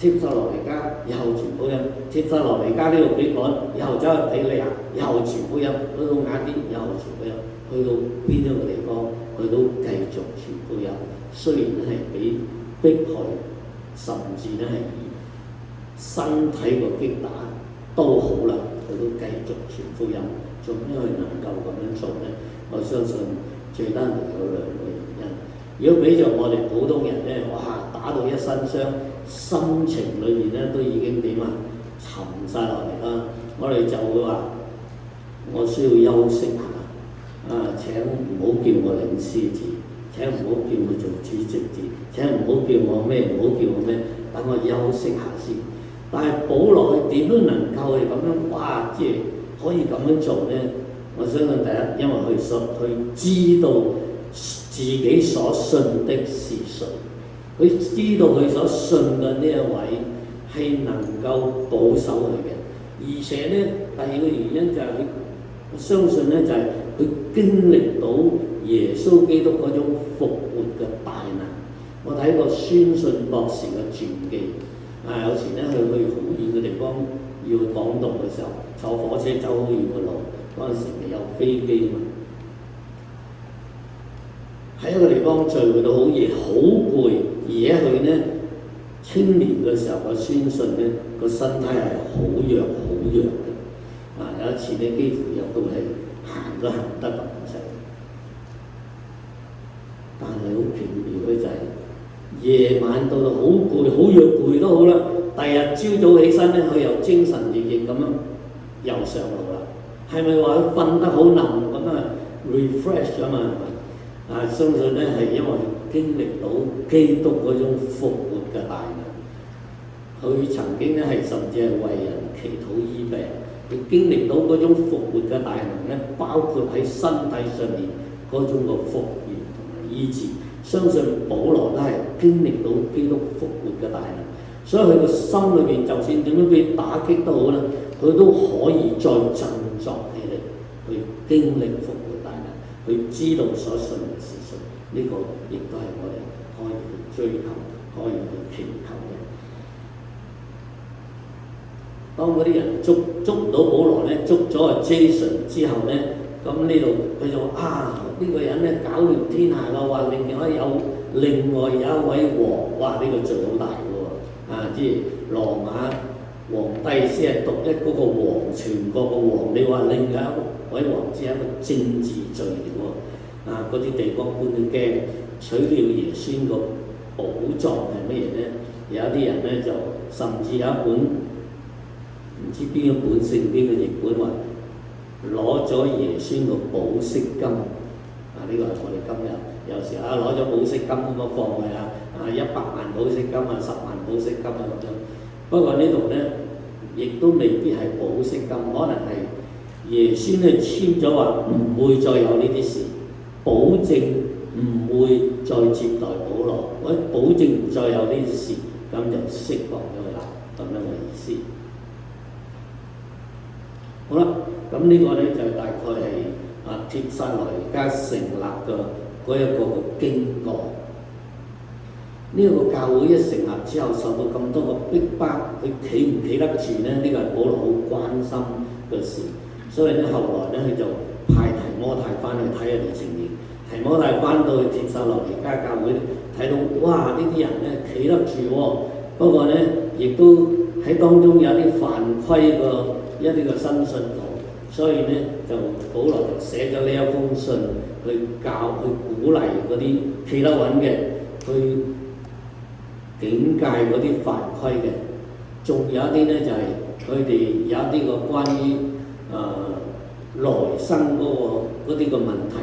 C: 帖撒羅尼迦又傳福音，帖撒羅尼迦呢度俾趕，又走去庇哩亞又傳福音，去到雅典又傳福音，去到邊一個地方佢都繼續傳福音。雖然係俾迫害，甚至咧係以身體個擊打都好啦，佢都繼續傳福音。做咩佢能夠咁樣做呢？我相信最單獨有2個原因。如果俾着我哋普通人呢，哇打到一身傷，心情裏面呢都已經點啊沉晒落嚟啦。我哋就會話：我需要休息下，請唔好叫我領司子。請唔好叫我做主席字，請唔好叫我咩，唔好叫我咩，等我休息下先。但係保羅佢點都能夠係咁樣，哇！即係可以咁樣做呢？我相信第一，因為佢知道自己所信的是誰，佢知道佢所信嘅呢一位係能夠保守佢嘅，而且呢，第二個原因就係佢相信呢，就係佢經歷到耶穌基督嗰種復活嘅大能。我睇過宣信博士嘅傳記，有時咧去好遠嘅地方要去講道嘅時候，坐火車走好遠嘅路，嗰陣時未有飛機嘛，喺一個地方聚會到好夜，好攰，而且佢呢青年嘅時候嘅宣信呢個身體係好弱嘅，有一次呢幾乎入到係行都行唔得咁滯。但係好奇妙嘅就係、夜晚到好攰，好弱攰都好啦。第日朝早起身咧，佢又精神奕奕咁樣又上路啦。係咪話佢瞓得好冧咁啊 refresh 咗嘛？相信咧係因為經歷到基督嗰種復活嘅大能。佢曾經咧係甚至係為人祈禱醫病，佢經歷到嗰種復活嘅大能咧，包括喺身體上面嗰種個復原同埋醫治。相信保羅都係經歷到基督復活嘅大能，所以佢個心裏邊就算點樣被打擊都好啦，佢都可以再振作起嚟，去經歷復活大能，去知道所信嘅是誰。呢、個亦都係我哋可以去追求、可以去祈求嘅。當嗰啲人捉唔到保羅咧，捉咗阿 Jason 之後咧，咁呢度佢就呢個人咧搞亂天下嘅話，另外有一位王，哇！呢、個罪好大嘅喎，即係羅馬皇帝先係獨一嗰個王，全國個王。你話另外一位王只係一個政治罪嚟喎，嗰啲地方官都驚，取了耶孫個寶藏係乜嘢咧？有啲人咧就甚至有一本唔知邊一本聖經嘅譯本話，攞咗耶孫個保釋金，呢個係我哋今日有時攞咗保釋金咁樣放嘅100萬保釋金10萬保釋金咁樣。不過呢度咧，亦都未必係保釋金，可能係耶孫咧簽咗話唔會再有呢啲事，保證唔會再接待保羅，或者保證唔再有呢啲事，咁就釋放咗佢啦，咁樣嘅意思。好啦，咁呢個咧就大概係帖撒羅尼迦成立嘅嗰一個嘅經過。呢、個教會一成立之後，受到咁多個逼迫，佢企唔企得住呢？呢、個係保羅好關心嘅事。所以咧，後來咧，佢就派提摩太翻去睇人哋情形。提摩太翻到去帖撒羅尼迦教會，睇到哇！呢啲人咧企得住喎。不過咧，亦都喺當中有啲犯規嘅一啲嘅新信徒，所以咧就保羅就寫咗呢一封信去鼓勵嗰啲企得穩嘅，去警戒嗰啲犯規嘅。仲有一啲咧就係佢哋有一啲個關於來生嗰啲嘅問題，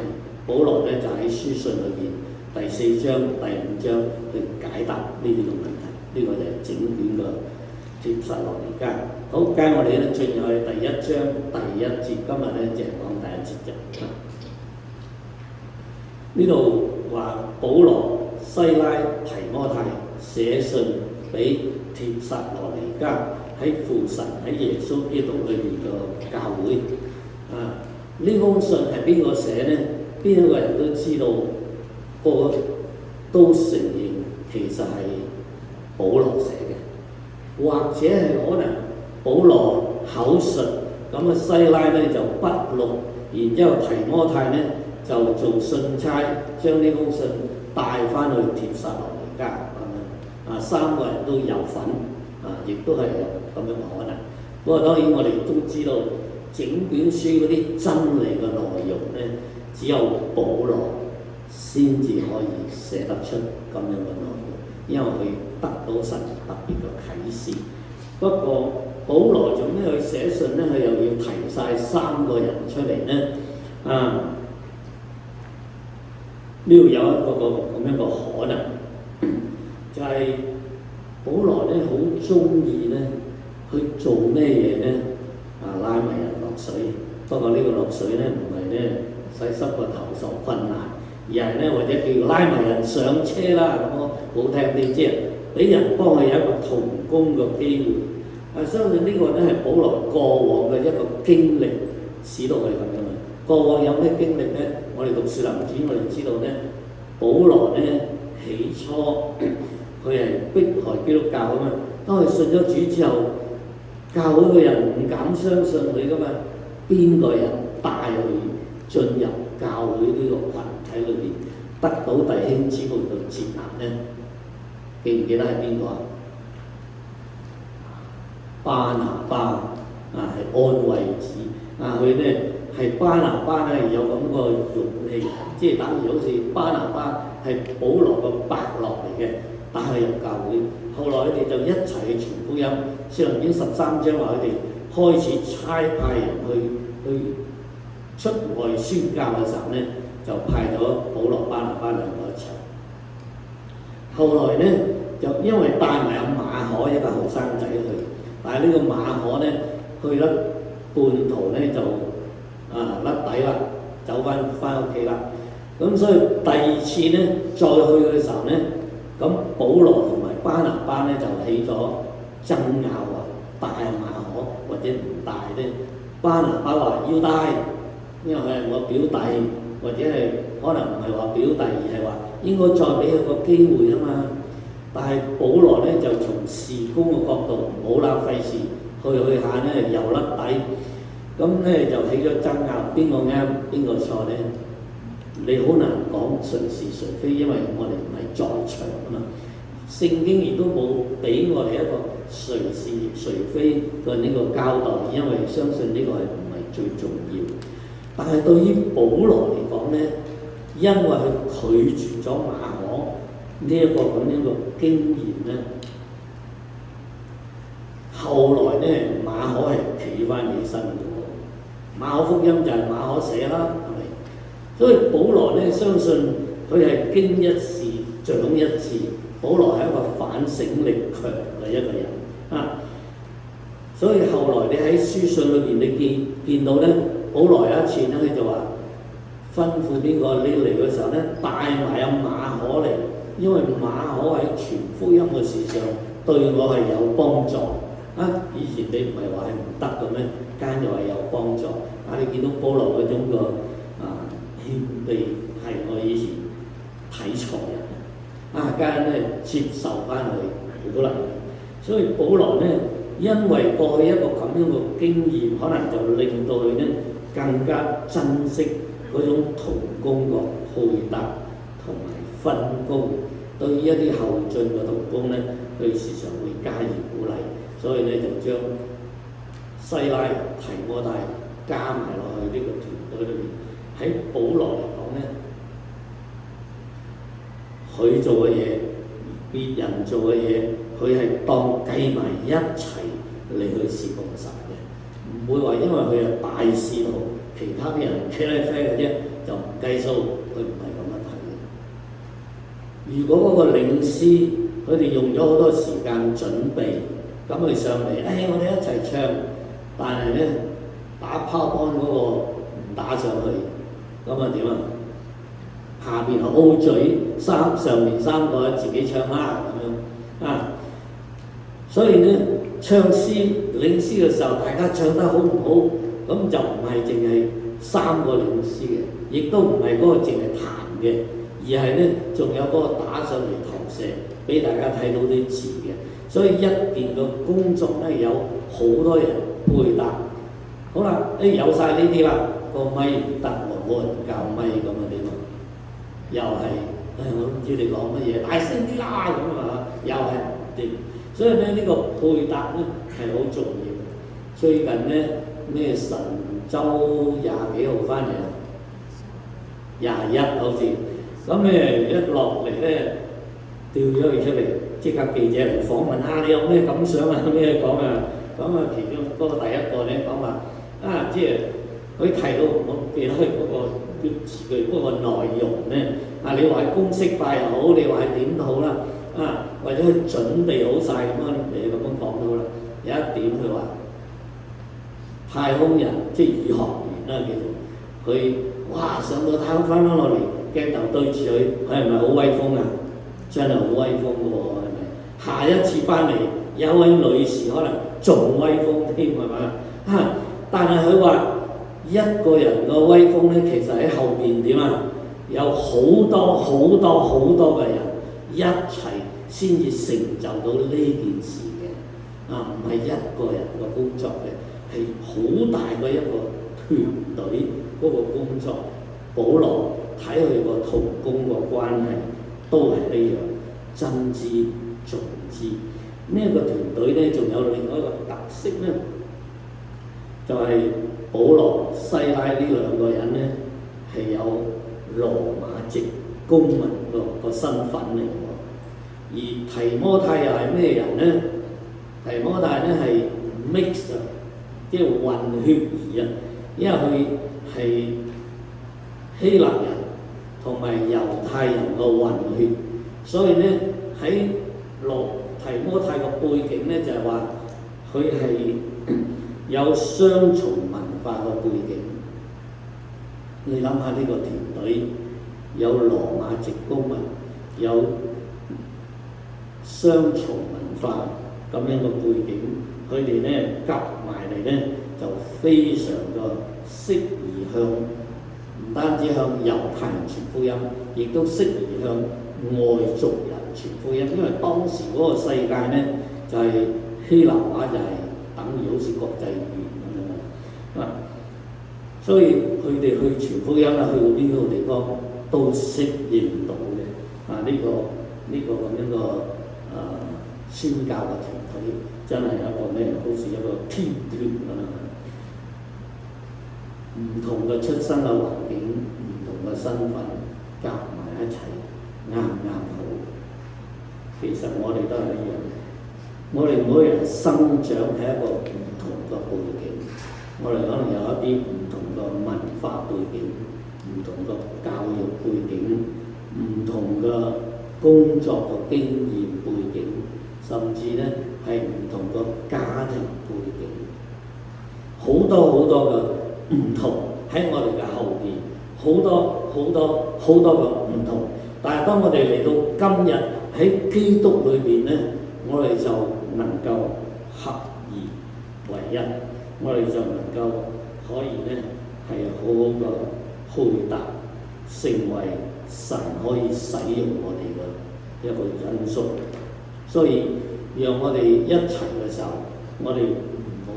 C: 保羅咧就喺書信裏邊第4章、第5章去解答呢啲嘅問題。呢、個就係整卷嘅帖撒羅尼迦。好，跟我哋咧進入去第1章第1節，今日咧就係講第1節啫。呢度話保羅、西拉、提摩太寫信俾帖撒羅尼迦喺父神喺耶穌基督裏邊嘅教會。呢封信係邊個寫呢？邊一個人都知道，個都承認其實係保羅寫嘅，或者係可能保羅口述，咁西拉咧就筆錄，然之後提摩太咧就做信差，將呢封信帶翻去帖撒羅尼迦咁樣。3個人都有份，亦都係有咁樣嘅可能。不過當然我哋都知道，整卷書嗰啲真理嘅內容咧，只有保羅先至可以寫得出咁樣嘅內容，因為佢得到神特別嘅啟示。不過保羅做咩去寫信咧？佢又要提晒3個人出嚟咧？呢度有一個咁樣嘅可能，就係、是、保羅咧好中意咧去做咩嘢咧？拉埋人落水。不過呢個落水咧唔係咧使濕個頭受困難，而係咧或者叫拉埋人上車啦，咁好聽啲，即係俾人幫佢有一個同工嘅機會。相信呢個咧係保羅過往嘅一個經歷，使到佢咁樣嘅。過往有咩經歷咧？我哋讀使徒行傳，我哋知道咧，保羅咧起初佢係迫害基督教啊嘛，當佢信咗主之後，教會嘅人唔敢相信佢噶嘛，邊個人帶佢進入教會呢個群體裏邊，得到弟兄姊妹嘅接納咧？記唔記得係邊個啊？巴拿巴係安慰子佢咧係巴拿巴咧有咁個勇氣，即係等於好似巴拿巴係保羅個伯樂嚟嘅，帶佢入教會。後來佢哋就一齊去傳福音。使徒行傳13章話佢哋開始差派人去出外宣教嘅時候咧，就派咗保羅、巴拿巴兩個一齊。後來咧就因為帶埋阿馬可一個後生仔去。但係呢個馬可咧去得半途咧就甩底啦，走翻屋企啦。咁所以第2次咧再去嘅時候咧，咁保羅同埋巴拿巴咧就起咗爭拗啊，帶馬可或者唔帶咧？巴拿巴話要帶，因為佢係我表弟，或者係可能唔係話表弟，而係話應該再俾佢個機會啊嘛。但係保羅咧就從事工嘅角度，唔好啦，費事去下咧又甩底，咁咧就起咗爭拗，邊個啱邊個錯咧？你好難講誰是誰非，因為我哋唔係在場啊嘛。聖經亦都冇俾我哋一個誰是誰非嘅呢個交代，因為相信呢個係唔係最重要。但係對於保羅嚟講咧，因為佢拒絕咗馬可呢一個咁樣嘅經驗咧，後來咧馬可係企翻起身嘅喎。馬可福音就係馬可寫啦，係咪？所以保羅咧相信佢係經一事長一智。保羅係一個反省力強嘅一個人所以後來你喺書信裏邊你見到咧，保羅有一次咧佢就話吩咐邊個你嚟嘅時候咧帶埋阿馬可嚟。因為馬可喺傳福音嘅事上對我係有幫助以前你唔係話係唔得嘅咩？間又係有幫助你見到保羅嗰種個謙卑係我以前睇錯人，家人咧接受翻佢鼓勵。所以保羅咧，因為過去一個咁樣嘅經驗，可能就令到佢咧更加珍惜嗰種同工嘅配搭同埋分工。對於一啲後進嘅同工咧，佢時常會加以鼓勵，所以咧就將西拉、提摩太加埋落去呢個團隊裏面。喺保羅嚟講咧，佢做嘅嘢，別人做嘅嘢，佢係當計埋一齊嚟去侍奉神嘅，唔會話因為佢係大使徒，其他啲人茄喱啡嘅啫，就唔計數，佢唔係咁樣睇嘅。如果嗰個領詩佢哋用咗好多時間準備，咁佢上嚟，我哋一齊唱，但係咧打 PowerPoint 嗰個唔打上去，咁啊點啊？下邊係 O 嘴，上面3個自己唱啦咁樣啊！所以咧唱詩領詩嘅時候，大家唱得好唔好？咁就唔係淨係3個領詩嘅，亦都唔係嗰個淨係彈嘅，而係咧仲有嗰個打上嚟投射，俾大家睇到啲字嘅。所以一件嘅工作咧，有好多人配搭。好啦，有晒呢啲啦，個咪唔得喎，冇人教咪咁啊點啊？又係，我都唔知你講乜嘢，大聲啲啦咁啊嘛，又係唔掂。所以咧呢個配搭咧係好重要嘅。最近咧咩神週20幾號翻嚟啊？21好似，咁咧一落嚟咧調咗佢出嚟，即刻記者嚟訪問下你有咩感想啊？咩講啊？咁啊其中嗰個第一個咧講話即係佢提到我記得佢嗰個詞句嗰個內容咧，你話係公式化又好，你話係點都好啦，為咗佢準備好晒咁樣，你咁樣講到啦。有一點佢話太空人即係宇航員啦，叫做佢上到太空翻落嚟，鏡頭對住佢係咪好威風啊？真係好威風嘅喎，係咪？下一次翻嚟有位女士可能仲威風添，係咪？但係佢話一個人嘅威風咧，其實喺後邊點啊？有好多好多好多嘅人一齊先至成就到呢件事嘅，唔係一個人嘅工作嘅，係好大嘅一個團隊嗰個工作。保羅睇佢個同工個關係都係一樣，真知重知。呢一個團隊咧，仲有另外一個特色咧，就係保羅、西拉呢2個人咧係有羅馬籍公民個身份嚟喎。而提摩太又係咩人咧？提摩太咧係 mix 即係混血兒啊，因為佢係希臘人同埋猶太人個混血，所以咧喺提摩太個背景咧就係話佢係有雙重文化個背景。你諗下呢個團隊有羅馬籍公民，有雙重文化咁樣嘅背景，佢哋咧夾埋嚟咧就非常嘅適宜向唔單止向猶太人傳福音，亦都適宜向外族人傳福音。因為當時嗰個世界咧就係希臘話就係等於好似國際語言咁樣所以佢哋去傳福音啦，去到邊個地方都適應到嘅。呢個咁樣嘅宣教嘅團隊真係一個咧，好似一個天團咁啊！唔同嘅出生嘅環境，唔同嘅身份夾埋一齊，啱好。其實我哋都係一樣，我哋每個人生長喺一個唔同嘅背景，我哋可能有一啲唔同嘅文化背景、唔同嘅教育背景、唔同嘅工作嘅經驗背景，甚至咧係唔同嘅家庭背景，好多好多嘅唔同喺我哋嘅後邊，好多個唔同。但係當我哋嚟到今日喺基督裏邊咧，我哋就能夠合而為一，我哋就能夠可以咧係好好嘅配搭，成為神可以使用我哋嘅一個因素。所以讓我哋一齊嘅時候，我哋唔好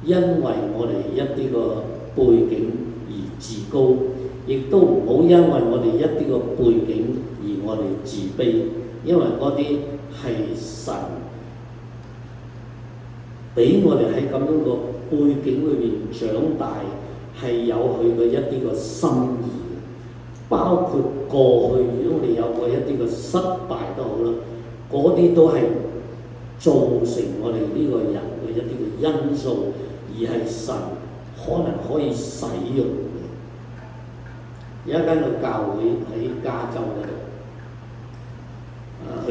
C: 因為我哋一啲個背景而自高，亦都唔好因為我哋一啲個背景而我哋自卑，因為嗰啲係神俾我哋喺咁樣個背景裏面長大，係有佢嘅一啲個心意。包括過去，如果我哋有過一啲個失敗都好啦，嗰啲都係造成我哋呢個人嘅一啲嘅因素，而係神可能可以使用嘅。有一間個教會喺加州嗰度，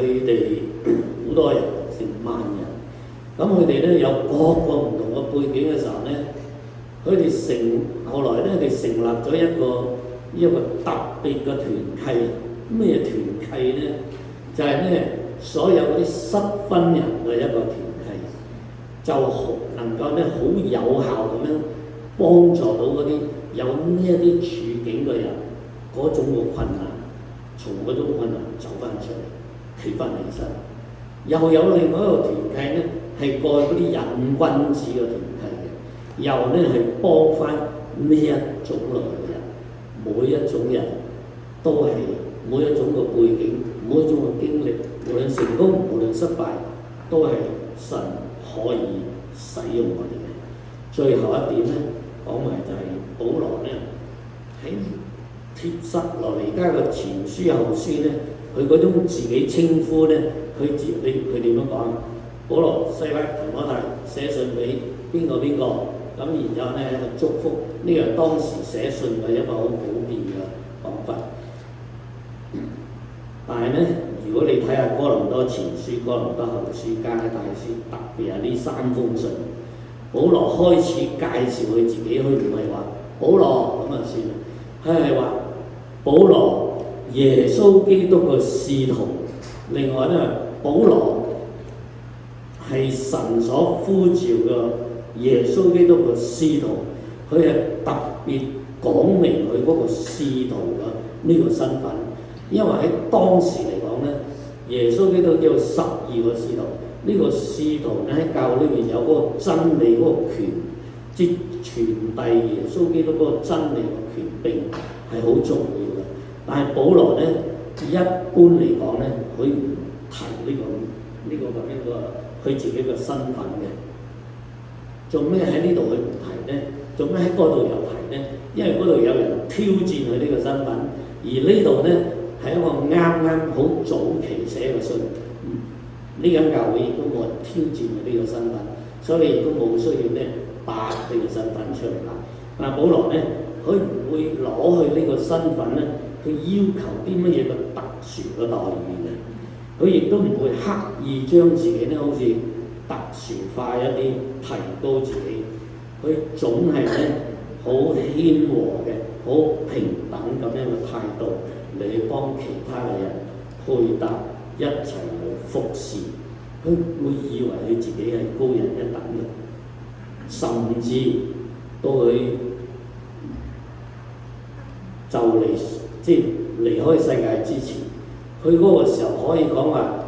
C: 佢哋好多人，成萬人。咁佢哋咧有各個唔同嘅背景嘅時候咧，佢哋後來咧，佢哋成立咗一個特別嘅團契。咩團契咧？就係咧，所有嗰啲失婚人嘅一個團契，就能夠咧好有效咁樣幫助到嗰啲有呢一啲處境嘅人，嗰種嘅困難，從嗰種困難走翻出嚟，企翻起身。又有另外一個團契咧，係過去嗰啲癮君子嘅團契嘅，又咧係幫翻呢一種類嘅人。每一種人都係每一種嘅背景，每一種嘅經歷，無論成功無論失敗，都係神可以使用我哋嘅。最後一點咧，講埋就係保羅咧喺帖撒羅尼迦嘅前書後書咧，佢嗰種自己稱呼咧，佢點樣講？保羅、西拉、提摩太寫信俾邊個？咁然之後咧，一個祝福，呢個係當時寫信嘅一個好普遍嘅講法。但係咧，如果你睇下哥林多前書、哥林多後書、加拉太書，特別係呢三封信，保羅開始介紹佢自己，佢唔係話保羅咁啊算啦，佢係話保羅耶穌基督嘅使徒。另外咧，保羅係神所呼召嘅耶穌基督嘅使徒，佢係特別講明佢嗰個使徒嘅呢個身份，因為喺當時嚟講咧，耶穌基督叫12個使徒，呢個使徒咧喺教會裏面有嗰個真理嗰個權，即傳遞耶穌基督嗰個真理嘅權柄係好重要嘅。但係保羅咧一般嚟講咧，佢唔提呢個咁樣個佢自己嘅身份嘅。做咩喺呢度佢唔提咧？做咩喺嗰度又提咧？因為嗰度有人挑戰佢呢個身份，而呢度咧係一個啱好早期寫嘅信，呢間教會亦都冇人挑戰佢呢個身份，所以亦都冇需要咧拔呢個身份出嚟啦。但係保羅咧，佢唔會攞去呢個身份咧，去要求啲乜嘢嘅特殊嘅待遇嘅，佢亦都唔會刻意將自己咧好似特殊化一啲，提高自己，佢總係咧好謙和嘅、好平等咁樣嘅態度嚟去幫其他嘅人配搭一齊去服侍。佢會以為佢自己係高人一等嘅，甚至到佢就嚟即係離開世界之前，佢嗰個時候可以講話，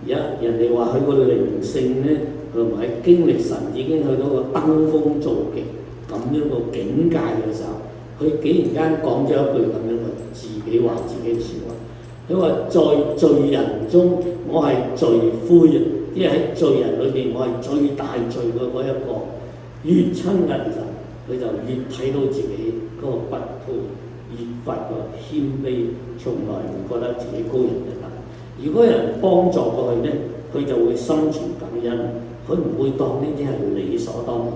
C: 人哋話佢個靈性咧，佢唔係經歷神已經去到個登峰造極咁樣個境界嘅時候，佢竟然間講咗一句咁樣嘅自己話自己説話。佢話在罪人中，我係罪魁啊！即係喺罪人裏邊，我係最大罪嘅嗰一個。越親近神，佢就越睇到自己嗰個不配，越發個謙卑，從來唔覺得自己高人一等。如果有人幫助過佢咧，佢就會心存感恩，佢唔會當呢啲係理所當然。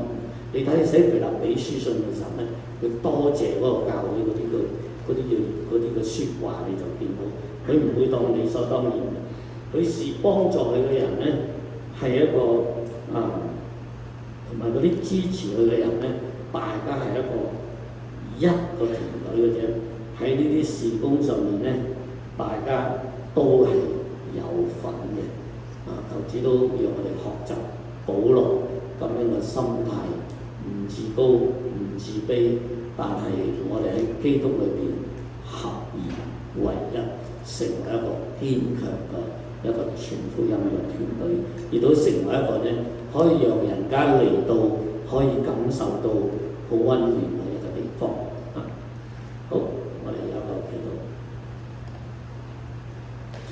C: 你睇寫腓立比書信嘅時候咧，佢多謝嗰個教會嗰啲嘅説話，你就見到佢唔會當理所當然嘅。佢是幫助佢嘅人咧，係一個同埋嗰啲支持佢嘅人咧，大家係一個團隊嘅啫。喺呢啲事工上面咧，大家都係有份嘅。求主都讓我哋學習保羅咁樣嘅心態，唔自高唔自卑，但係我哋喺基督裏邊合而為一。成為一個堅強嘅一個傳福音嘅團隊，亦都成為一個咧可以讓人家嚟到可以感受到好溫暖嘅一個地方啊！好，我哋有一個祈禱。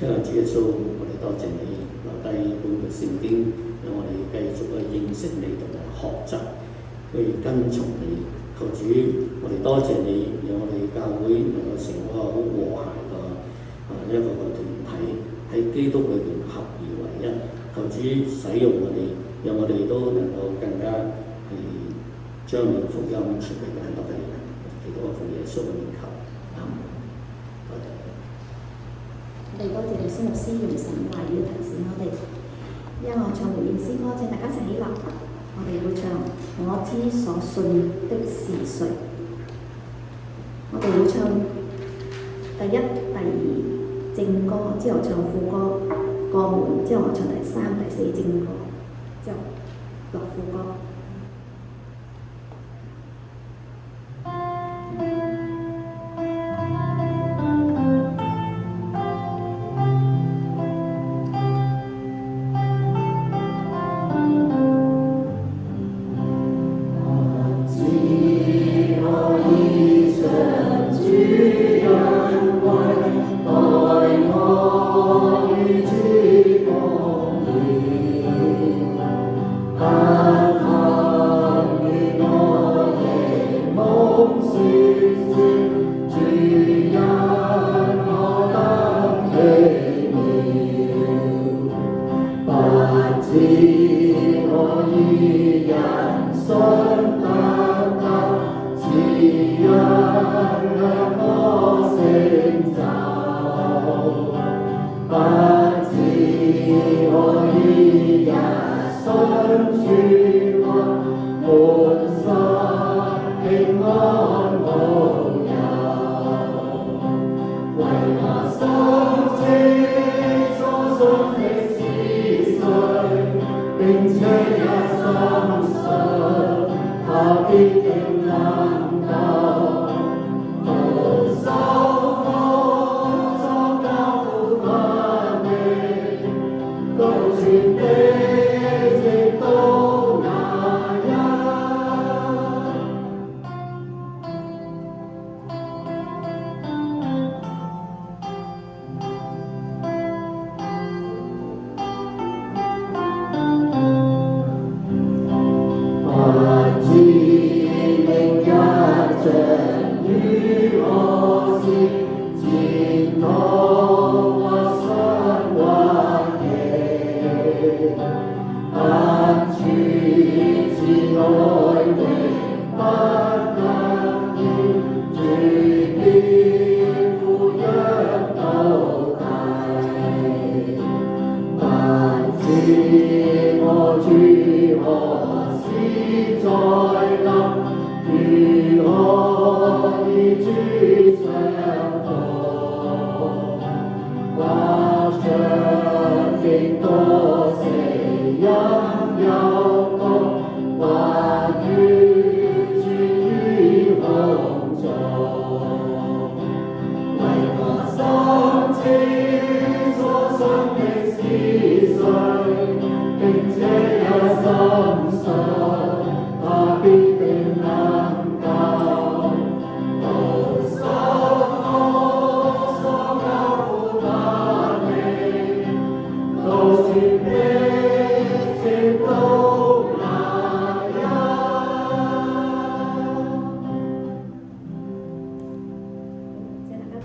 C: 親愛的主耶穌，我哋多謝你留低本嘅聖經，讓我哋繼續去認識你同埋學習，去跟從你。求主，我哋多謝你，讓我哋教會能夠成為一個好和諧嘅一個團體，喺基督裏邊合而為一。求主使用我哋，讓我哋都能夠更加係將你福音傳俾更多嘅人。祈禱奉耶穌嘅名求，阿門。多謝你。
B: 我哋多謝你孫牧師用神話語提醒我哋，因為我唱回應詩歌，請大家一齊起立。我哋會唱我知所信的是誰。我哋會唱第一、第二正歌，之後唱副歌，過門之後我唱第三、第四正歌，之後落副歌。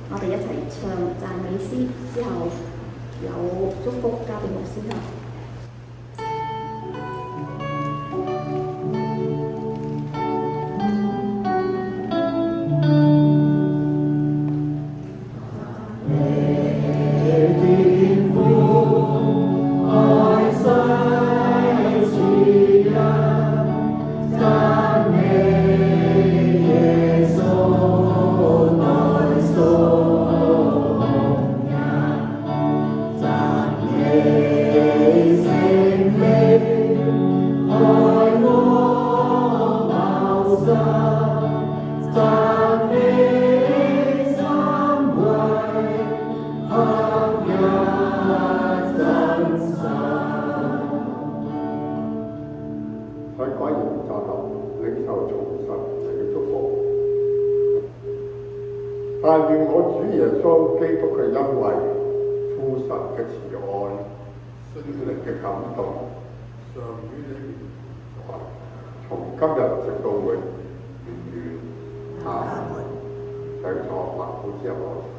B: 我哋一齊唱讚美詩，之後有祝福交俾牧師啦。
D: Amen. 但願我主耶穌基督嘅恩惠、父神嘅慈愛、聖靈嘅感動，常與你們同在，從今日直到永遠。阿門。請坐，或好之後。